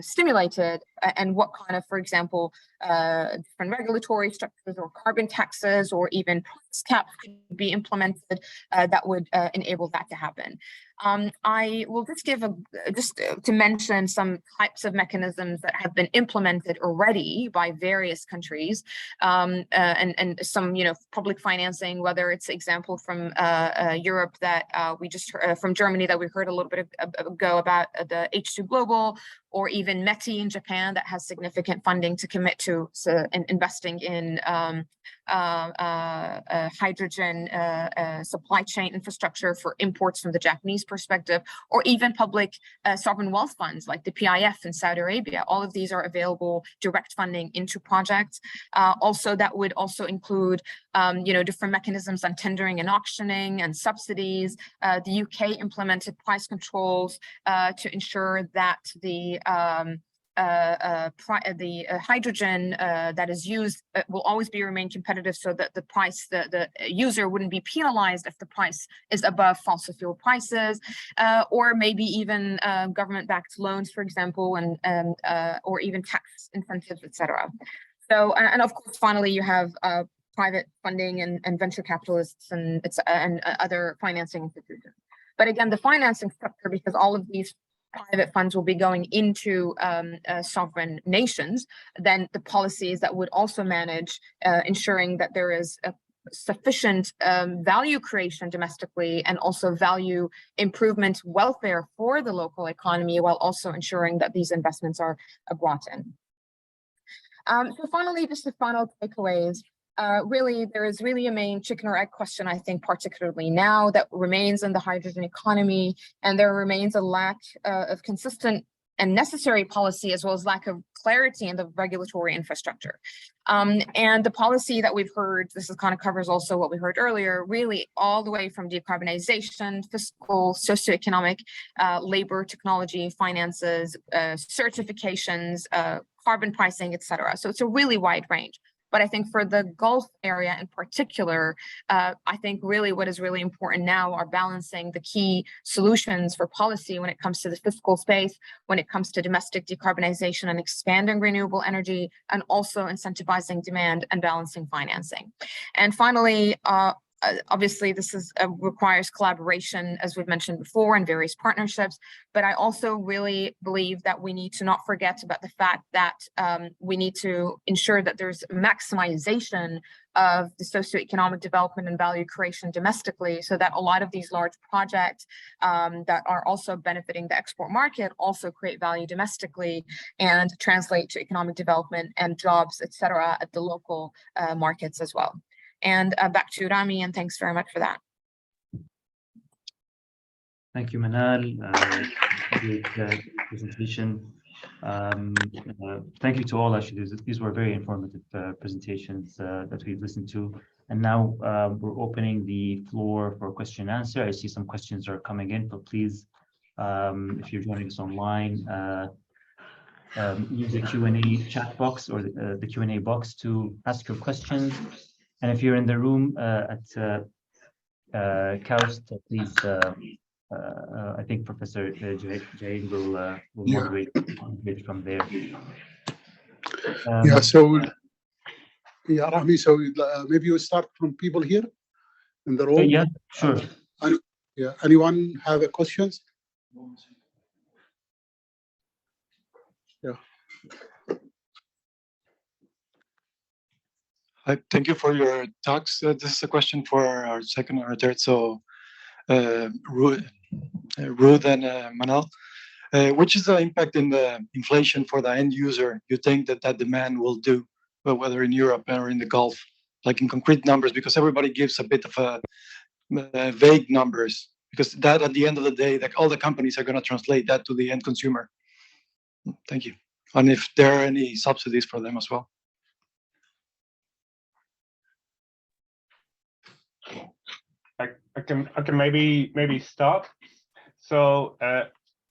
stimulated, and what kind of, for example, different regulatory structures or carbon taxes or even price caps could be implemented that would enable that to happen. I will just give just to mention some types of mechanisms that have been implemented already by various countries, and some public financing, whether it's example from Europe that we just heard, from Germany that we heard a little bit ago about the H2 Global, or even METI in Japan that has significant funding to commit to investing in hydrogen supply chain infrastructure for imports from the Japanese perspective, or even public sovereign wealth funds like the PIF in Saudi Arabia. All of these are available direct funding into projects. Also, that would also include different mechanisms on tendering and auctioning and subsidies. The UK implemented price controls to ensure that the hydrogen that is used will always remain competitive, so that the price, the user wouldn't be penalized if the price is above fossil fuel prices, or maybe even government-backed loans, for example, and or even tax incentives, etc. So, and of course, finally, you have private funding and venture capitalists and other financing institutions. But again, the financing structure, because all of these private funds will be going into sovereign nations, then the policies that would also manage ensuring that there is a sufficient value creation domestically, and also value improvement, welfare for the local economy, while also ensuring that these investments are brought in. So finally, just the final takeaways. Really, there is really a main chicken or egg question, I think, particularly now, that remains in the hydrogen economy, and there remains a lack of consistent and necessary policy, as well as lack of clarity in the regulatory infrastructure. And the policy that we've heard, this is kind of covers also what we heard earlier, really all the way from decarbonization, fiscal, socioeconomic, labor, technology, finances, certifications, carbon pricing, etc. So it's a really wide range. But I think for the Gulf area in particular, I think really what is really important now are balancing the key solutions for policy when it comes to the fiscal space, when it comes to domestic decarbonization and expanding renewable energy, and also incentivizing demand and balancing financing. And finally, obviously, this requires collaboration, as we've mentioned before, and various partnerships. But I also really believe that we need to not forget about the fact that we need to ensure that there's maximization of the socioeconomic development and value creation domestically, so that a lot of these large projects that are also benefiting the export market also create value domestically and translate to economic development and jobs, et cetera, at the local markets as well. And back to Rami, and thanks very much for that.
Thank you, Manal. Great presentation. Thank you to all. Actually, these were very informative presentations that we've listened to. And now we're opening the floor for question and answer. I see some questions are coming in, but please, if you're joining us online, use the Q&A chat box or the Q&A box to ask your questions. And if you're in the room at KAUST, please, I think Professor Jaid will moderate from there.
Yeah, so, yeah, Rami, so maybe you start from people here in the room.
Yeah, sure.
Yeah, anyone have a questions? Yeah.
Thank you for your talks. This is a question for our second orator, so Ruud and Manal. Which is the impact in the inflation for the end user you think that demand will do, whether in Europe or in the Gulf, like in concrete numbers, because everybody gives a bit of a vague numbers, because that at the end of the day, like all the companies are going to translate that to the end consumer. Thank you. And if there are any subsidies for them as well.
I can maybe start. So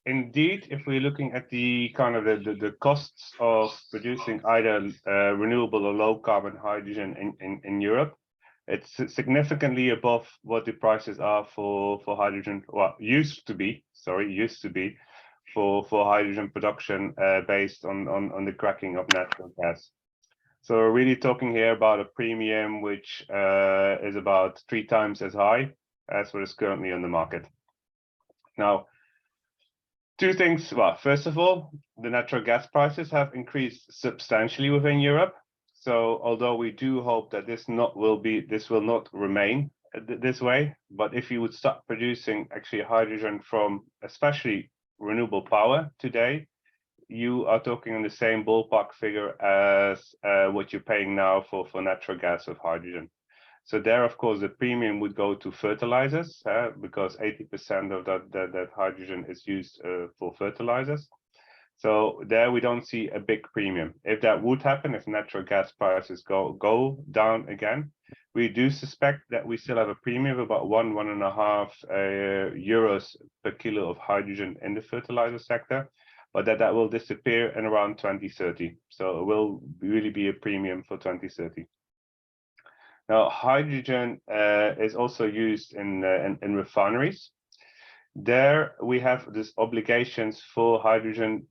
indeed, if we're looking at the kind of the costs of producing either renewable or low carbon hydrogen in Europe, it's significantly above what the prices are for hydrogen. Well, used to be for hydrogen production based on the cracking of natural gas. So we're really talking here about a premium which is about 3 times as high as what is currently on the market. Now, 2 things. Well, first of all, the natural gas prices have increased substantially within Europe. So although we do hope that this will not remain this way, but if you would start producing actually hydrogen from especially renewable power today, you are talking in the same ballpark figure as what you're paying now for natural gas with hydrogen. So there, of course, the premium would go to fertilizers because 80% of that hydrogen is used for fertilizers. So there we don't see a big premium. If that would happen, if natural gas prices go down again, we do suspect that we still have a premium of about 1.5 euros per kilo of hydrogen in the fertilizer sector, but that will disappear in around 2030. So it will really be a premium for 2030. Now, hydrogen is also used in refineries. There we have these obligations for hydrogen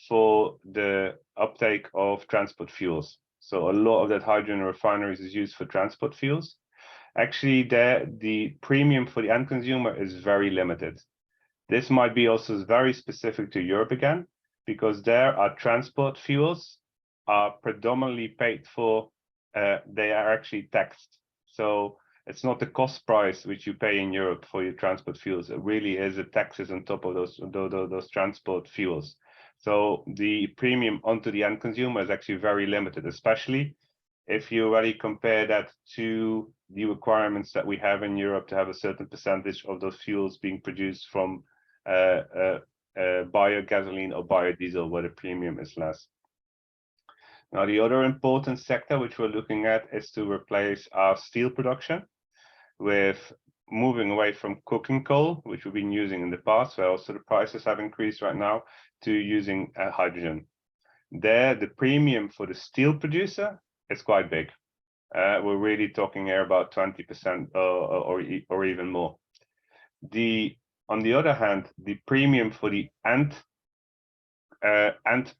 for the uptake of transport fuels. So a lot of that hydrogen in refineries is used for transport fuels. Actually, the premium for the end consumer is very limited. This might be also very specific to Europe again, because there our transport fuels are predominantly paid for, they are actually taxed. So it's not the cost price which you pay in Europe for your transport fuels. It really is the taxes on top of those transport fuels. So the premium onto the end consumer is actually very limited, especially if you already compare that to the requirements that we have in Europe to have a certain percentage of those fuels being produced from biogasoline or biodiesel, where the premium is less. Now, the other important sector which we're looking at is to replace our steel production with moving away from coking coal, which we've been using in the past, where also the prices have increased right now, to using hydrogen. There, the premium for the steel producer is quite big. We're really talking here about 20% or even more. On the other hand, the premium for the end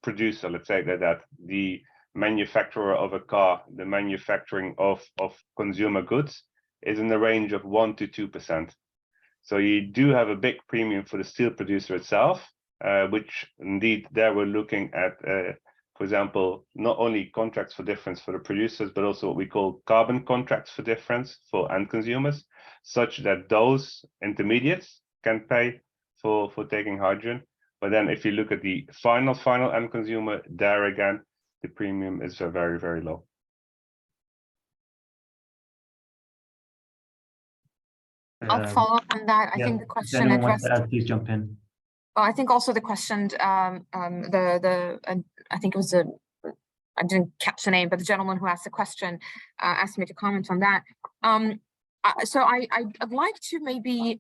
producer, let's say that the manufacturer of a car, the manufacturing of consumer goods, is in the range of 1 to 2%. So you do have a big premium for the steel producer itself, which indeed there we're looking at, for example, not only contracts for difference for the producers, but also what we call carbon contracts for difference for end consumers, such that those intermediates can pay for taking hydrogen. But then if you look at the final end consumer, there again, the premium is very, very low.
I'll follow up on that. I
yeah,
think the
if
question
anyone wants
addressed.
to add, please jump in.
I think also the question, I think it was I didn't catch the name, but the gentleman who asked the question asked me to comment on that. So I'd like to maybe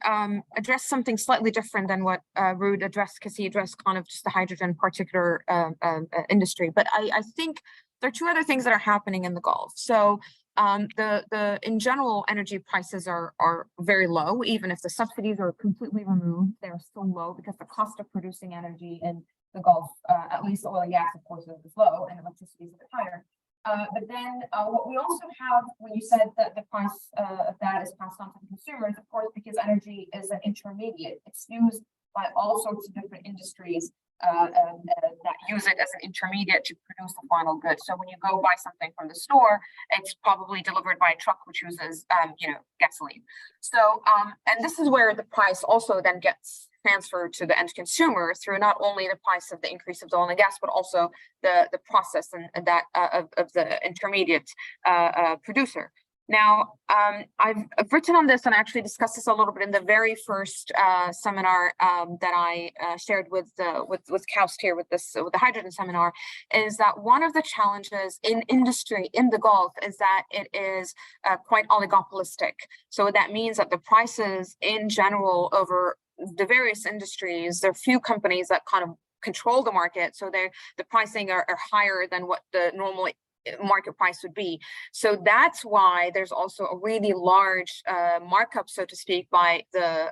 address something slightly different than what Ruud addressed, because he addressed kind of just the hydrogen particular industry. But I think there are two other things that are happening in the Gulf. So in general, energy prices are very low. Even if the subsidies are completely removed, they're still low because the cost of producing energy in the Gulf, at least oil and gas, of course, is low, and electricity is a bit higher. But then what we also have, when you said that the price of that is passed on to the consumers, of course, because energy is an intermediate, it's used by all sorts of different industries that use it as an intermediate to produce the final good. So when you go buy something from the store, it's probably delivered by a truck which uses, gasoline. So, and this is where the price also then gets transferred to the end consumer through not only the price of the increase of the oil and gas, but also the process and that of the intermediate producer. Now, I've written on this and actually discussed this a little bit in the very first seminar that I shared with KAUST here with the hydrogen seminar, is that one of the challenges in industry in the Gulf is that it is quite oligopolistic. So that means that the prices in general over the various industries, there are few companies that kind of control the market, so the pricing are higher than what the normal market price would be. So that's why there's also a really large markup, so to speak, by the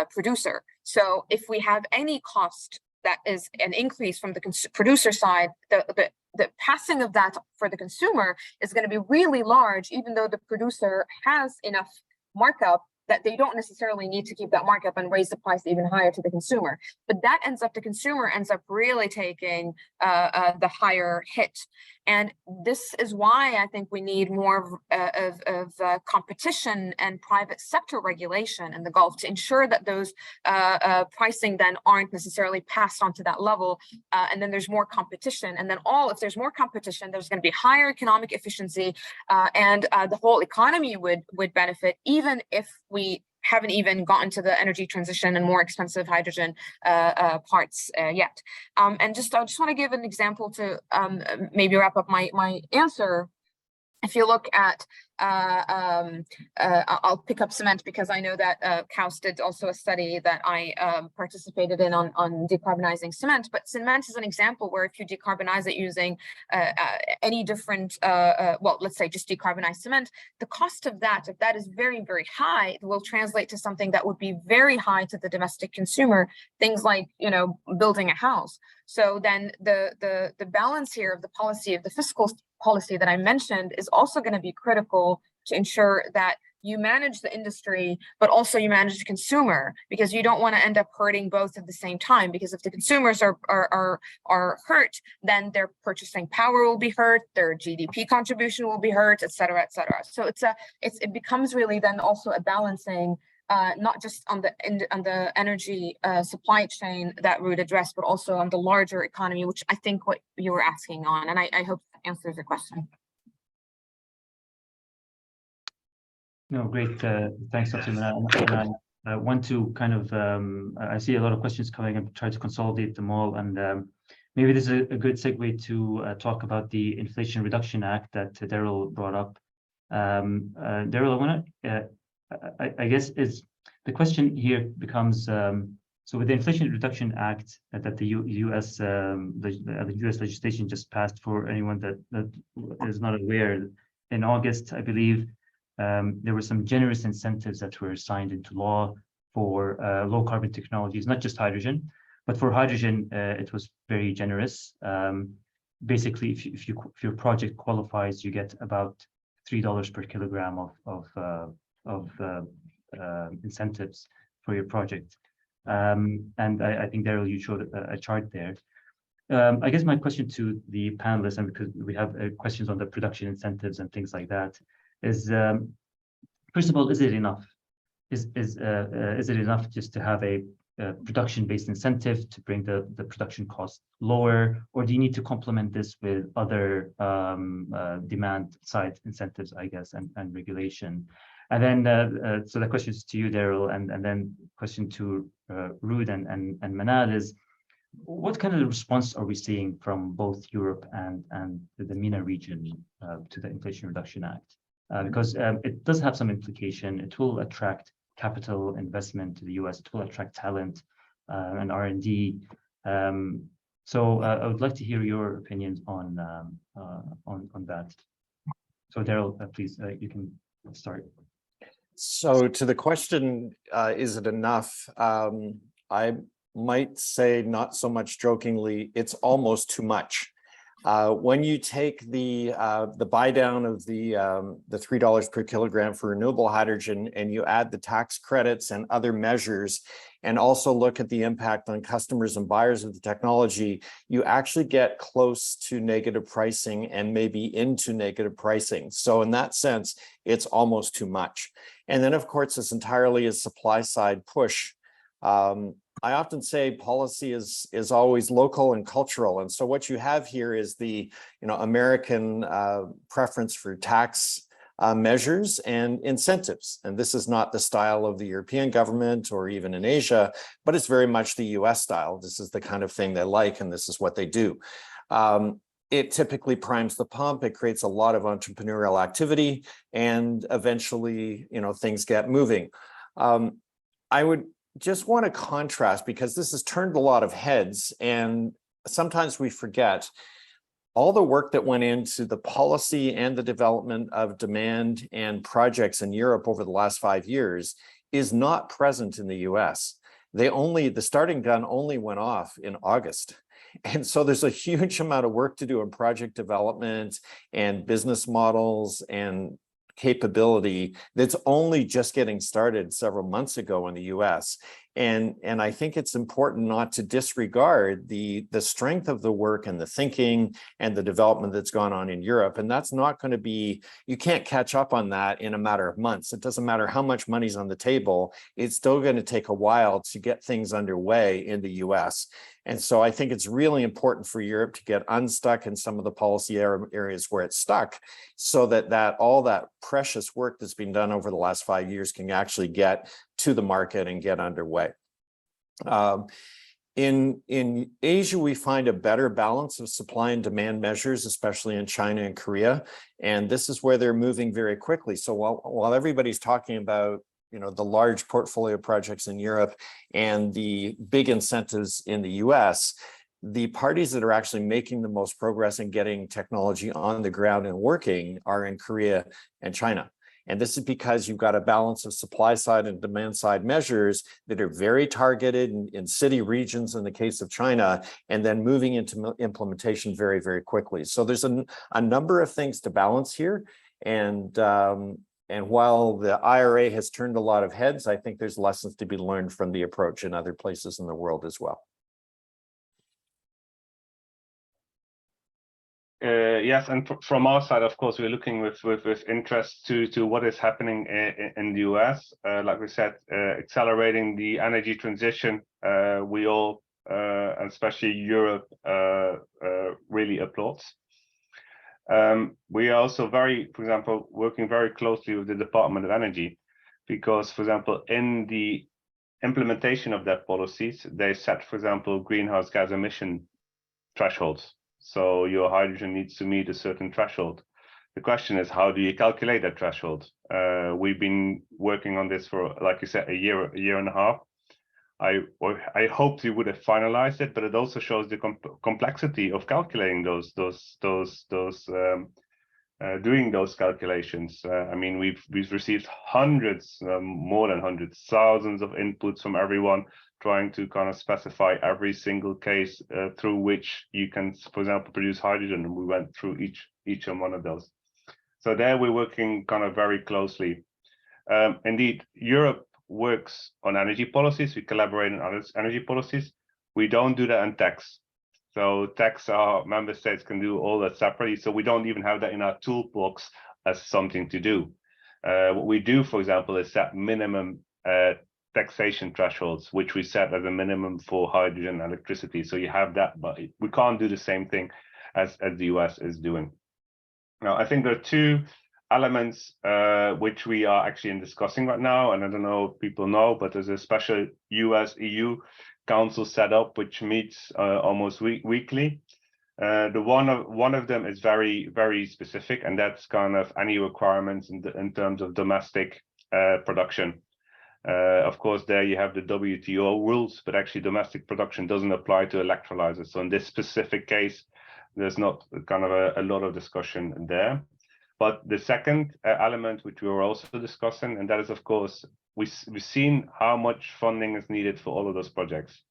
producer. So if we have any cost that is an increase from the producer side, the passing of that for the consumer is going to be really large, even though the producer has enough markup that they don't necessarily need to keep that markup and raise the price even higher to the consumer. But that the consumer ends up really taking the higher hit. And this is why I think we need more of competition and private sector regulation in the Gulf to ensure that those pricing then aren't necessarily passed on to that level. And then there's more competition. And then if there's more competition, there's going to be higher economic efficiency, and the whole economy would benefit, even if we haven't even gotten to the energy transition and more expensive hydrogen parts yet. And I just want to give an example to maybe wrap up my answer. If you look at, I'll pick up cement because I know that KAUST did also a study that I participated in on decarbonizing cement. But cement is an example where if you decarbonize it using any different, well, let's say just decarbonize cement, the cost of that, if that is very, very high, it will translate to something that would be very high to the domestic consumer, things like, building a house. So then the balance here of the policy, of the fiscal policy that I mentioned, is also going to be critical to ensure that you manage the industry, but also you manage the consumer, because you don't want to end up hurting both at the same time. Because if the consumers are hurt, then their purchasing power will be hurt, their GDP contribution will be hurt, et cetera, et cetera. So it becomes really then also a balancing, not just on the energy supply chain that Ruud addressed, but also on the larger economy, which I think what you were asking on, and I hope that answers your question.
No, great. Thanks, Dr. Manal. And I want to kind of, I see a lot of questions coming and try to consolidate them all. And maybe this is a good segue to talk about the Inflation Reduction Act that Daryl brought up. Daryl, I want to, I guess the question here becomes, So with the Inflation Reduction Act that the U.S. The U.S. legislation just passed, for anyone that is not aware, in August, I believe, there were some generous incentives that were signed into law for low carbon technologies, not just hydrogen, but for hydrogen, it was very generous. Basically, if your project qualifies, you get about $3 per kilogram of incentives for your project. And I think, Daryl, you showed a chart there. I guess my question to the panelists, and because we have questions on the production incentives and things like that, is first of all, is it enough? Is it enough just to have a production-based incentive to bring the production cost lower, or do you need to complement this with other demand side incentives, I guess, and regulation? And then, so the question is to you, Daryl, and then question to Ruud and Manal is, what kind of response are we seeing from both Europe and the MENA region to the Inflation Reduction Act? Because it does have some implication. It will attract capital investment to the US. It will attract talent and R&D. So I would like to hear your opinions on that. So Daryl, please, you can start.
So to the question, is it enough? I might say, not so much jokingly, it's almost too much. When you take the buy down of the $3 per kilogram for renewable hydrogen, and you add the tax credits and other measures, and also look at the impact on customers and buyers of the technology, you actually get close to negative pricing and maybe into negative pricing. So in that sense, it's almost too much. And then, of course, it's entirely a supply side push. I often say policy is always local and cultural. And so what you have here is the American preference for tax measures and incentives. And this is not the style of the European government or even in Asia, but it's very much the US style. This is the kind of thing they like, and this is what they do. It typically primes the pump. It creates a lot of entrepreneurial activity, and eventually, things get moving. I would just want to contrast, because this has turned a lot of heads, and sometimes we forget all the work that went into the policy and the development of demand and projects in Europe over the last 5 years is not present in the US. The starting gun only went off in August. And so there's a huge amount of work to do in project development and business models and capability that's only just getting started several months ago in the US. And I think it's important not to disregard the strength of the work and the thinking and the development that's gone on in Europe. And that's not going to be, you can't catch up on that in a matter of months. It doesn't matter how much money's on the table. It's still going to take a while to get things underway in the US. And so I think it's really important for Europe to get unstuck in some of the policy areas where it's stuck, so that all that precious work that's been done over the last 5 years can actually get to the market and get underway. In Asia, we find a better balance of supply and demand measures, especially in China and Korea. And this is where they're moving very quickly. So while everybody's talking about the large portfolio projects in Europe and the big incentives in the US, the parties that are actually making the most progress in getting technology on the ground and working are in Korea and China. And this is because you've got a balance of supply side and demand side measures that are very targeted in city regions in the case of China, and then moving into implementation very, very quickly. So there's a number of things to balance here. And while the IRA has turned a lot of heads, I think there's lessons to be learned from the approach in other places in the world as well.
Yes, and from our side, of course, we're looking with interest to what is happening in the US. Like we said, accelerating the energy transition, we all, especially Europe, really applauds. We are also for example, working very closely with the Department of Energy, because, for example, in the implementation of their policies, they set, for example, greenhouse gas emission thresholds. So your hydrogen needs to meet a certain threshold. The question is, how do you calculate that threshold? We've been working on this for, like you said, a year and a half. I hoped we would have finalized it, but it also shows the complexity of calculating doing those calculations. I mean, we've received hundreds, more than hundreds, thousands of inputs from everyone, trying to kind of specify every single case through which you can, for example, produce hydrogen, and we went through each and one of those. So there we're working kind of very closely. Indeed, Europe works on energy policies. We collaborate on other energy policies. We don't do that on tax. So tax, our member states can do all that separately. So we don't even have that in our toolbox as something to do. What we do, for example, is set minimum taxation thresholds, which we set as a minimum for hydrogen and electricity. So you have that, but we can't do the same thing as the US is doing. Now, I think there are two elements which we are actually discussing right now, and I don't know if people know, but there's a special US-EU council set up which meets almost weekly. The one of them is very specific, and that's kind of any requirements in terms of domestic production. Of course, there you have the WTO rules, but actually domestic production doesn't apply to electrolyzers. So in this specific case, there's not kind of a lot of discussion there. But the second element, which we were also discussing, and that is, of course, we've seen how much funding is needed for all of those projects.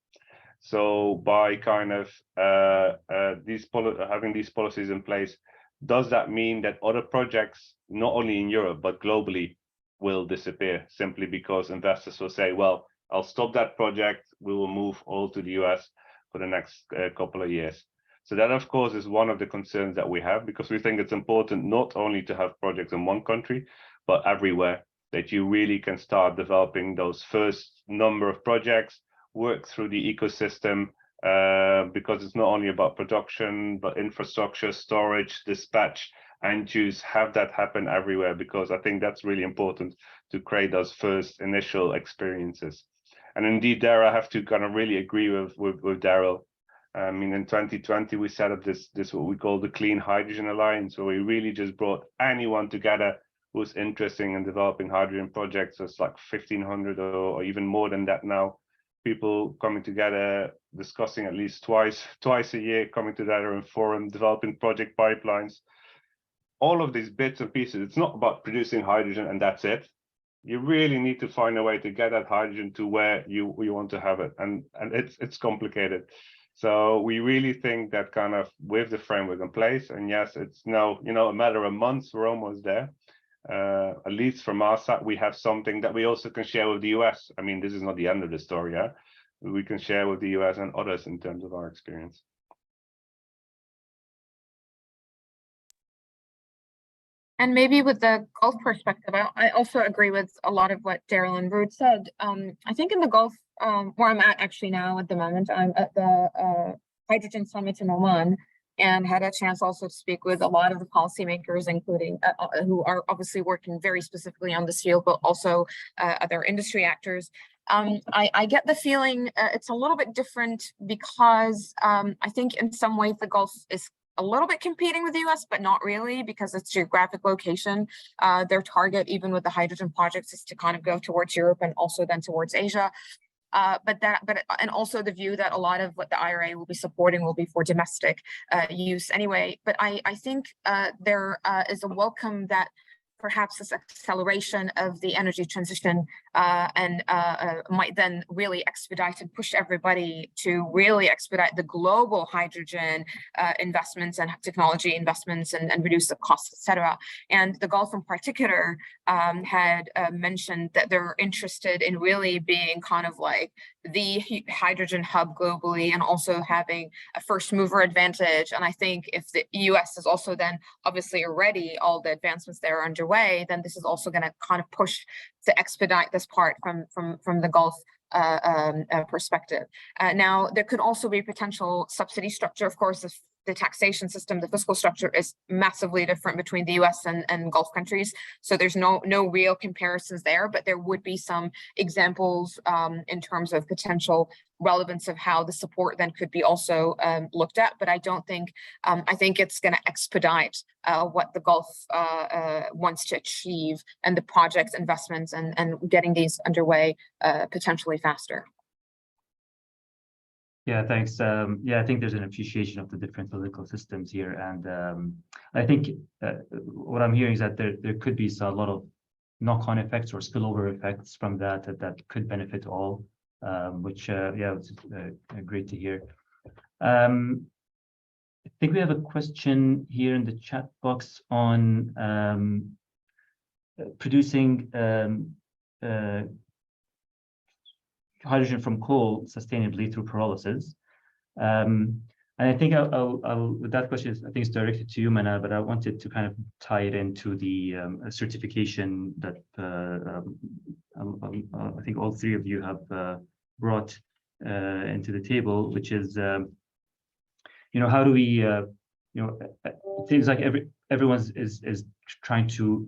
So by kind of having these policies in place, does that mean that other projects, not only in Europe, but globally, will disappear simply because investors will say, well, I'll stop that project, we will move all to the US for the next couple of years. So that, of course, is one of the concerns that we have, because we think it's important not only to have projects in one country, but everywhere, that you really can start developing those first number of projects, work through the ecosystem, because it's not only about production, but infrastructure, storage, dispatch, and choose have that happen everywhere, because I think that's really important to create those first initial experiences. And indeed, there I have to kind of really agree with Daryl. I mean, in 2020, we set up this what we call the Clean Hydrogen Alliance, where we really just brought anyone together who's interested in developing hydrogen projects. So it's like 1,500 or even more than that now. People coming together, discussing at least twice a year, coming together in forum, developing project pipelines. All of these bits and pieces, it's not about producing hydrogen and that's it. You really need to find a way to get that hydrogen to where you want to have it, and it's complicated. So we really think that kind of with the framework in place, and yes, it's now a matter of months, we're almost there. At least from our side, we have something that we also can share with the US. I mean, this is not the end of the story, yeah? We can share with the US and others in terms of our experience.
And maybe with the Gulf perspective, I also agree with a lot of what Daryl and Ruud said. I think in the Gulf, where I'm at actually now at the moment, I'm at the Hydrogen Summit in Oman, and had a chance also to speak with a lot of the policymakers, including who are obviously working very specifically on this field, but also other industry actors. I get the feeling it's a little bit different because I think in some ways the Gulf is a little bit competing with the US, but not really, because it's geographic location. Their target, even with the hydrogen projects, is to kind of go towards Europe and also then towards Asia. And also the view that a lot of what the IRA will be supporting will be for domestic use anyway. But I think there is a welcome that perhaps this acceleration of the energy transition might then really expedite and push everybody to really expedite the global hydrogen investments and technology investments and reduce the costs, etc. And the Gulf in particular had mentioned that they're interested in really being kind of like the hydrogen hub globally, and also having a first mover advantage. And I think if the US is also then obviously already all the advancements there are underway, then this is also going to kind of push to expedite this part from the Gulf perspective. Now, there could also be potential subsidy structure. Of course, if the taxation system, the fiscal structure is massively different between the US and Gulf countries. So there's no real comparisons there, but there would be some examples in terms of potential relevance of how the support then could be also looked at. But I don't think, I think it's going to expedite what the Gulf wants to achieve, and the project investments and getting these underway potentially faster.
Yeah, thanks. Yeah, I think there's an appreciation of the different political systems here, and I think what I'm hearing is that there could be a lot of knock-on effects or spillover effects from that could benefit all, which yeah, it's great to hear. I think we have a question here in the chat box on producing hydrogen from coal sustainably through pyrolysis. And I think I'll with that question, I think it's directed to you, Manal, but I wanted to kind of tie it into the certification that I think all three of you have brought into the table, which is, how do we, it seems like everyone is trying to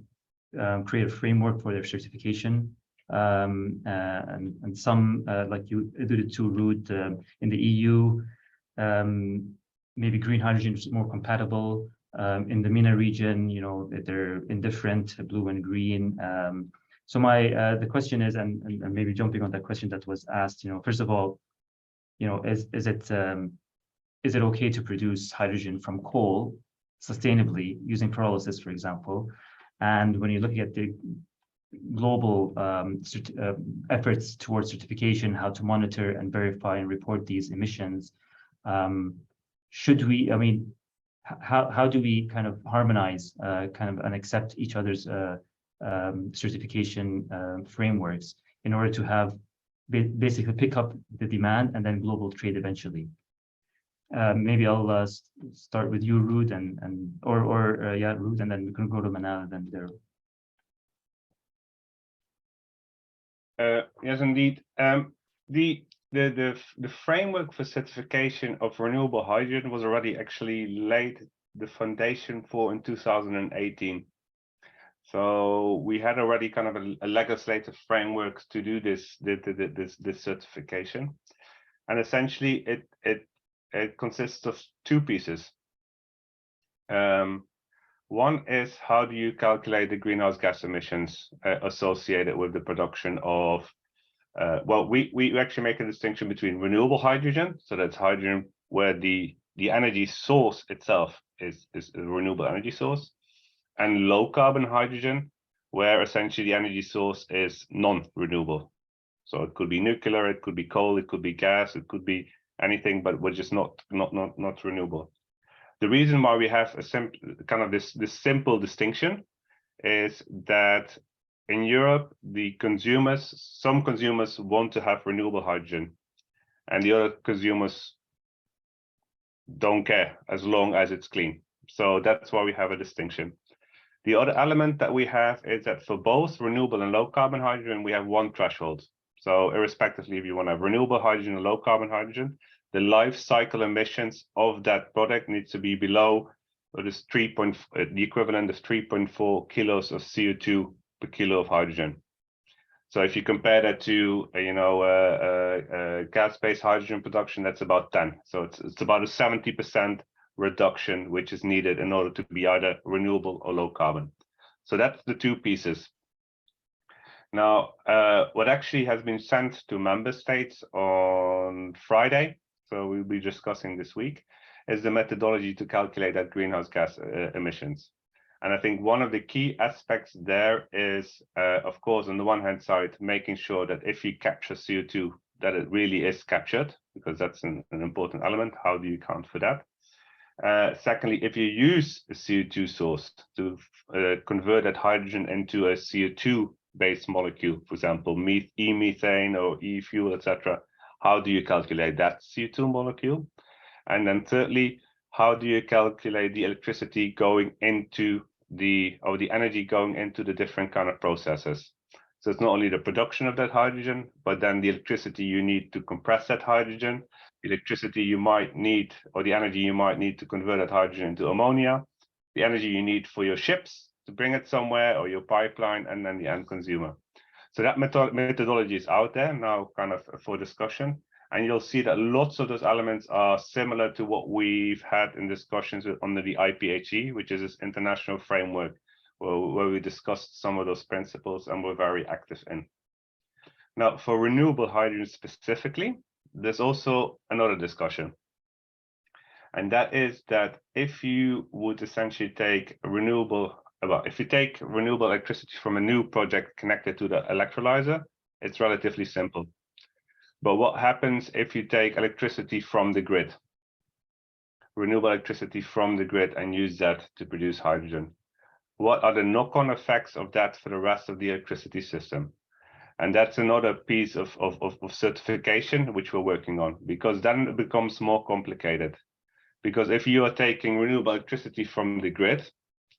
create a framework for their certification. And some, like you alluded to, Ruud, in the EU, maybe green hydrogen is more compatible. In the MENA region, they're indifferent, blue and green. So the question is, and maybe jumping on that question that was asked, first of all, is it okay to produce hydrogen from coal sustainably using pyrolysis, for example? And when you're looking at the global efforts towards certification, how to monitor and verify and report these emissions, should we, how do we kind of harmonize and accept each other's certification frameworks in order to have basically pick up the demand and then global trade eventually? Maybe I'll start with you, Ruud, Ruud, and then we can go to Manal and then there.
Yes, indeed. The framework for certification of renewable hydrogen was already actually laid the foundation for in 2018. So we had already kind of a legislative framework to do this certification, and essentially it consists of two pieces. One is, how do you calculate the greenhouse gas emissions associated with the production of, well, we actually make a distinction between renewable hydrogen, so that's hydrogen where the energy source itself is a renewable energy source, and low carbon hydrogen, where essentially the energy source is non-renewable. So it could be nuclear, it could be coal, it could be gas, it could be anything, but which is not renewable. The reason why we have a this simple distinction is that in Europe, some consumers want to have renewable hydrogen, and the other consumers don't care as long as it's clean. So that's why we have a distinction. The other element that we have is that for both renewable and low carbon hydrogen, we have one threshold. So irrespectively if you want to have renewable hydrogen or low carbon hydrogen, the life cycle emissions of that product needs to be below the equivalent of 3.4 kilos of CO2 per kilo of hydrogen. So if you compare that to gas-based hydrogen production, that's about 10. So it's about a 70% reduction which is needed in order to be either renewable or low carbon. So that's the two pieces. Now, what actually has been sent to member states on Friday, so we'll be discussing this week, is the methodology to calculate that greenhouse gas emissions. And I think one of the key aspects there is, of course, on the one hand side, making sure that if you capture CO2, that it really is captured, because that's an important element. How do you account for that? Secondly, if you use a CO2 source to convert that hydrogen into a CO2-based molecule, for example, e-methane or e-fuel, etc., how do you calculate that CO2 molecule? And then thirdly, how do you calculate the electricity going into the energy going into the different kind of processes? So it's not only the production of that hydrogen, but then the electricity you need to compress that hydrogen, the electricity you might need, or the energy you might need to convert that hydrogen into ammonia, the energy you need for your ships to bring it somewhere, or your pipeline, and then the end consumer. So that methodology is out there now kind of for discussion. And you'll see that lots of those elements are similar to what we've had in discussions under the IPHE, which is this international framework where we discussed some of those principles and we're very active in. Now, for renewable hydrogen specifically, there's also another discussion. And that is that if you would essentially take if you take renewable electricity from a new project connected to the electrolyzer, it's relatively simple. But what happens if you take electricity from the grid? Renewable electricity from the grid and use that to produce hydrogen? What are the knock-on effects of that for the rest of the electricity system? And that's another piece of certification which we're working on, because then it becomes more complicated. Because if you are taking renewable electricity from the grid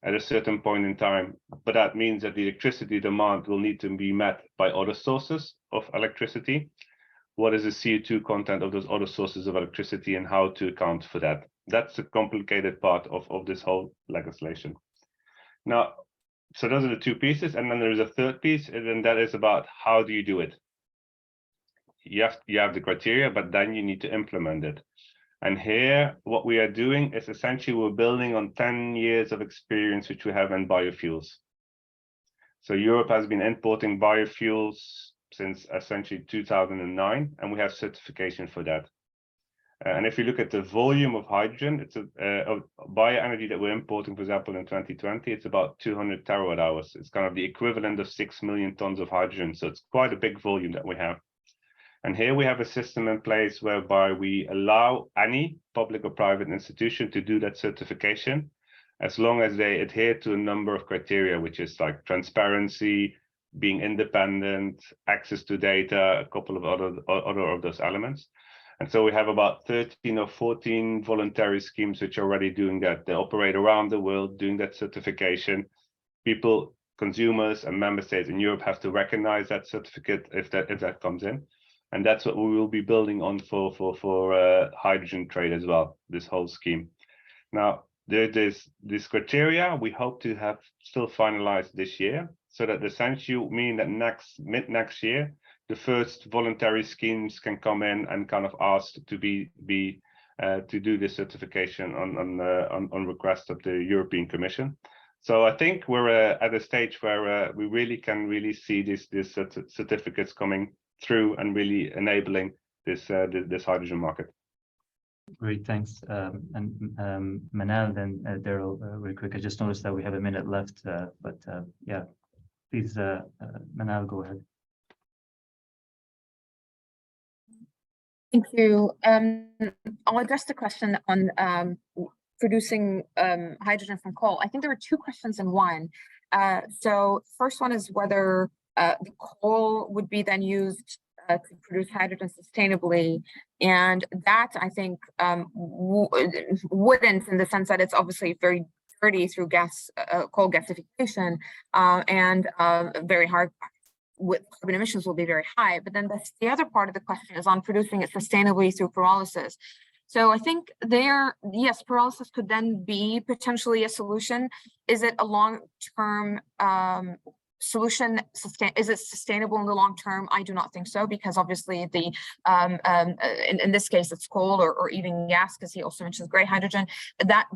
at a certain point in time, but that means that the electricity demand will need to be met by other sources of electricity. What is the CO2 content of those other sources of electricity and how to account for that? That's a complicated part of this whole legislation. Now, so those are the two pieces, and then there's a third piece, and then that is about how do you do it? You have the criteria, but then you need to implement it. And here, what we are doing is essentially we're building on 10 years of experience which we have in biofuels. So Europe has been importing biofuels since essentially 2009, and we have certification for that. And if you look at the volume of hydrogen, it's of bioenergy that we're importing, for example, in 2020, it's about 200 terawatt hours. It's kind of the equivalent of 6 million tons of hydrogen. So it's quite a big volume that we have. And here we have a system in place whereby we allow any public or private institution to do that certification, as long as they adhere to a number of criteria, which is like transparency, being independent, access to data, a couple of other of those elements. And so we have about 13 or 14 voluntary schemes which are already doing that. They operate around the world doing that certification. People, consumers and member states in Europe have to recognize that certificate if that comes in. And that's what we will be building on for hydrogen trade as well, this whole scheme. Now, there's this criteria we hope to have still finalized this year, so that essentially mean that mid next year, the first voluntary schemes can come in and kind of ask to to do this certification on request of the European Commission. So I think we're at a stage where we really can see these certificates coming through and really enabling this hydrogen market.
Great, thanks. And Manal, then Daryl, really quick. I just noticed that we have a minute left, but yeah, please, Manal, go ahead.
Thank you. I'll address the question on producing hydrogen from coal. I think there were two questions in one. So first one is whether the coal would be then used to produce hydrogen sustainably, and that I think wouldn't, in the sense that it's obviously very dirty through coal gasification, and very hard. With carbon emissions will be very high, but then the other part of the question is on producing it sustainably through pyrolysis. So I think yes, pyrolysis could then be potentially a solution. Is it a long-term solution? Is it sustainable in the long term? I do not think so, because obviously the in this case it's coal or even gas, because he also mentions gray hydrogen, that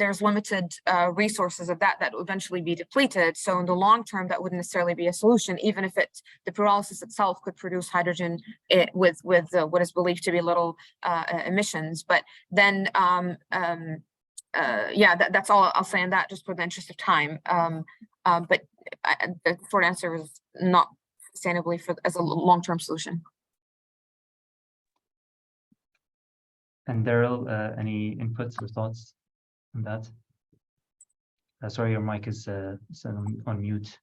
there's limited resources of that will eventually be depleted. So in the long term, that wouldn't necessarily be a solution, even if the pyrolysis itself could produce hydrogen with what is believed to be little emissions. But then yeah, that's all I'll say on that, just for the interest of time. But the short answer is not sustainably as a long-term solution.
And Daryl, any inputs or thoughts on that? Sorry, your mic is on mute.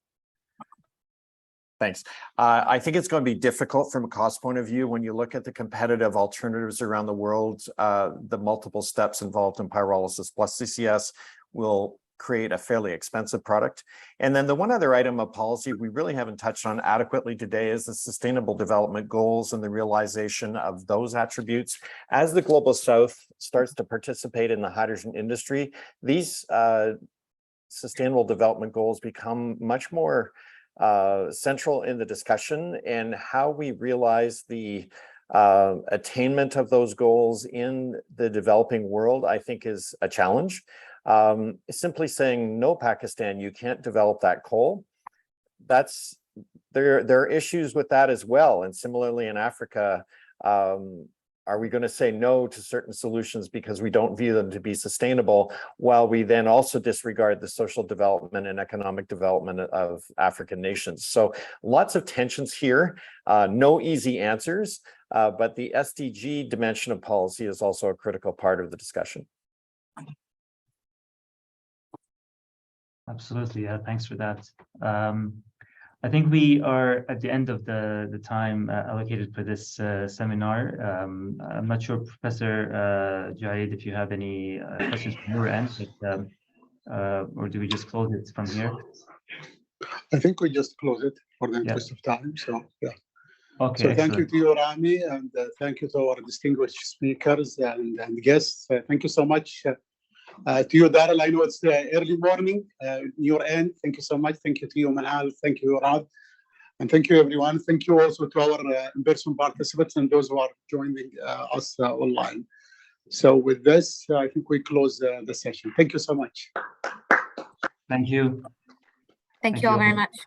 Thanks. I think it's going to be difficult from a cost point of view when you look at the competitive alternatives around the world. The multiple steps involved in pyrolysis plus CCS will create a fairly expensive product. And then the one other item of policy we really haven't touched on adequately today is the Sustainable Development Goals and the realization of those attributes. As the Global South starts to participate in the hydrogen industry, these Sustainable Development Goals become much more central in the discussion, and how we realize the attainment of those goals in the developing world, I think, is a challenge. Simply saying, no, Pakistan, you can't develop that coal, there are issues with that as well. And similarly in Africa, Are we going to say no to certain solutions because we don't view them to be sustainable, while we then also disregard the social development and economic development of African nations? So lots of tensions here, no easy answers, but the SDG dimension of policy is also a critical part of the discussion.
Absolutely. Yeah, thanks for that. I think we are at the end of the time allocated for this seminar. I'm not sure, Professor Jaid, if you have any questions from your end, but, or do we just close it from here?
I think we just close it for the interest of time. So, yeah.
Okay,
So thank you
excellent.
to you, Rami, and thank you to our distinguished speakers and guests. Thank you so much. To you, Daryl, I know it's early morning, your end. Thank you so much. Thank you to you, Manal. Thank you, Rad. And thank you, everyone. Thank you also to our in-person participants and those who are joining us online. So with this, I think we close the session. Thank you so much.
Thank you.
Thank you all very much.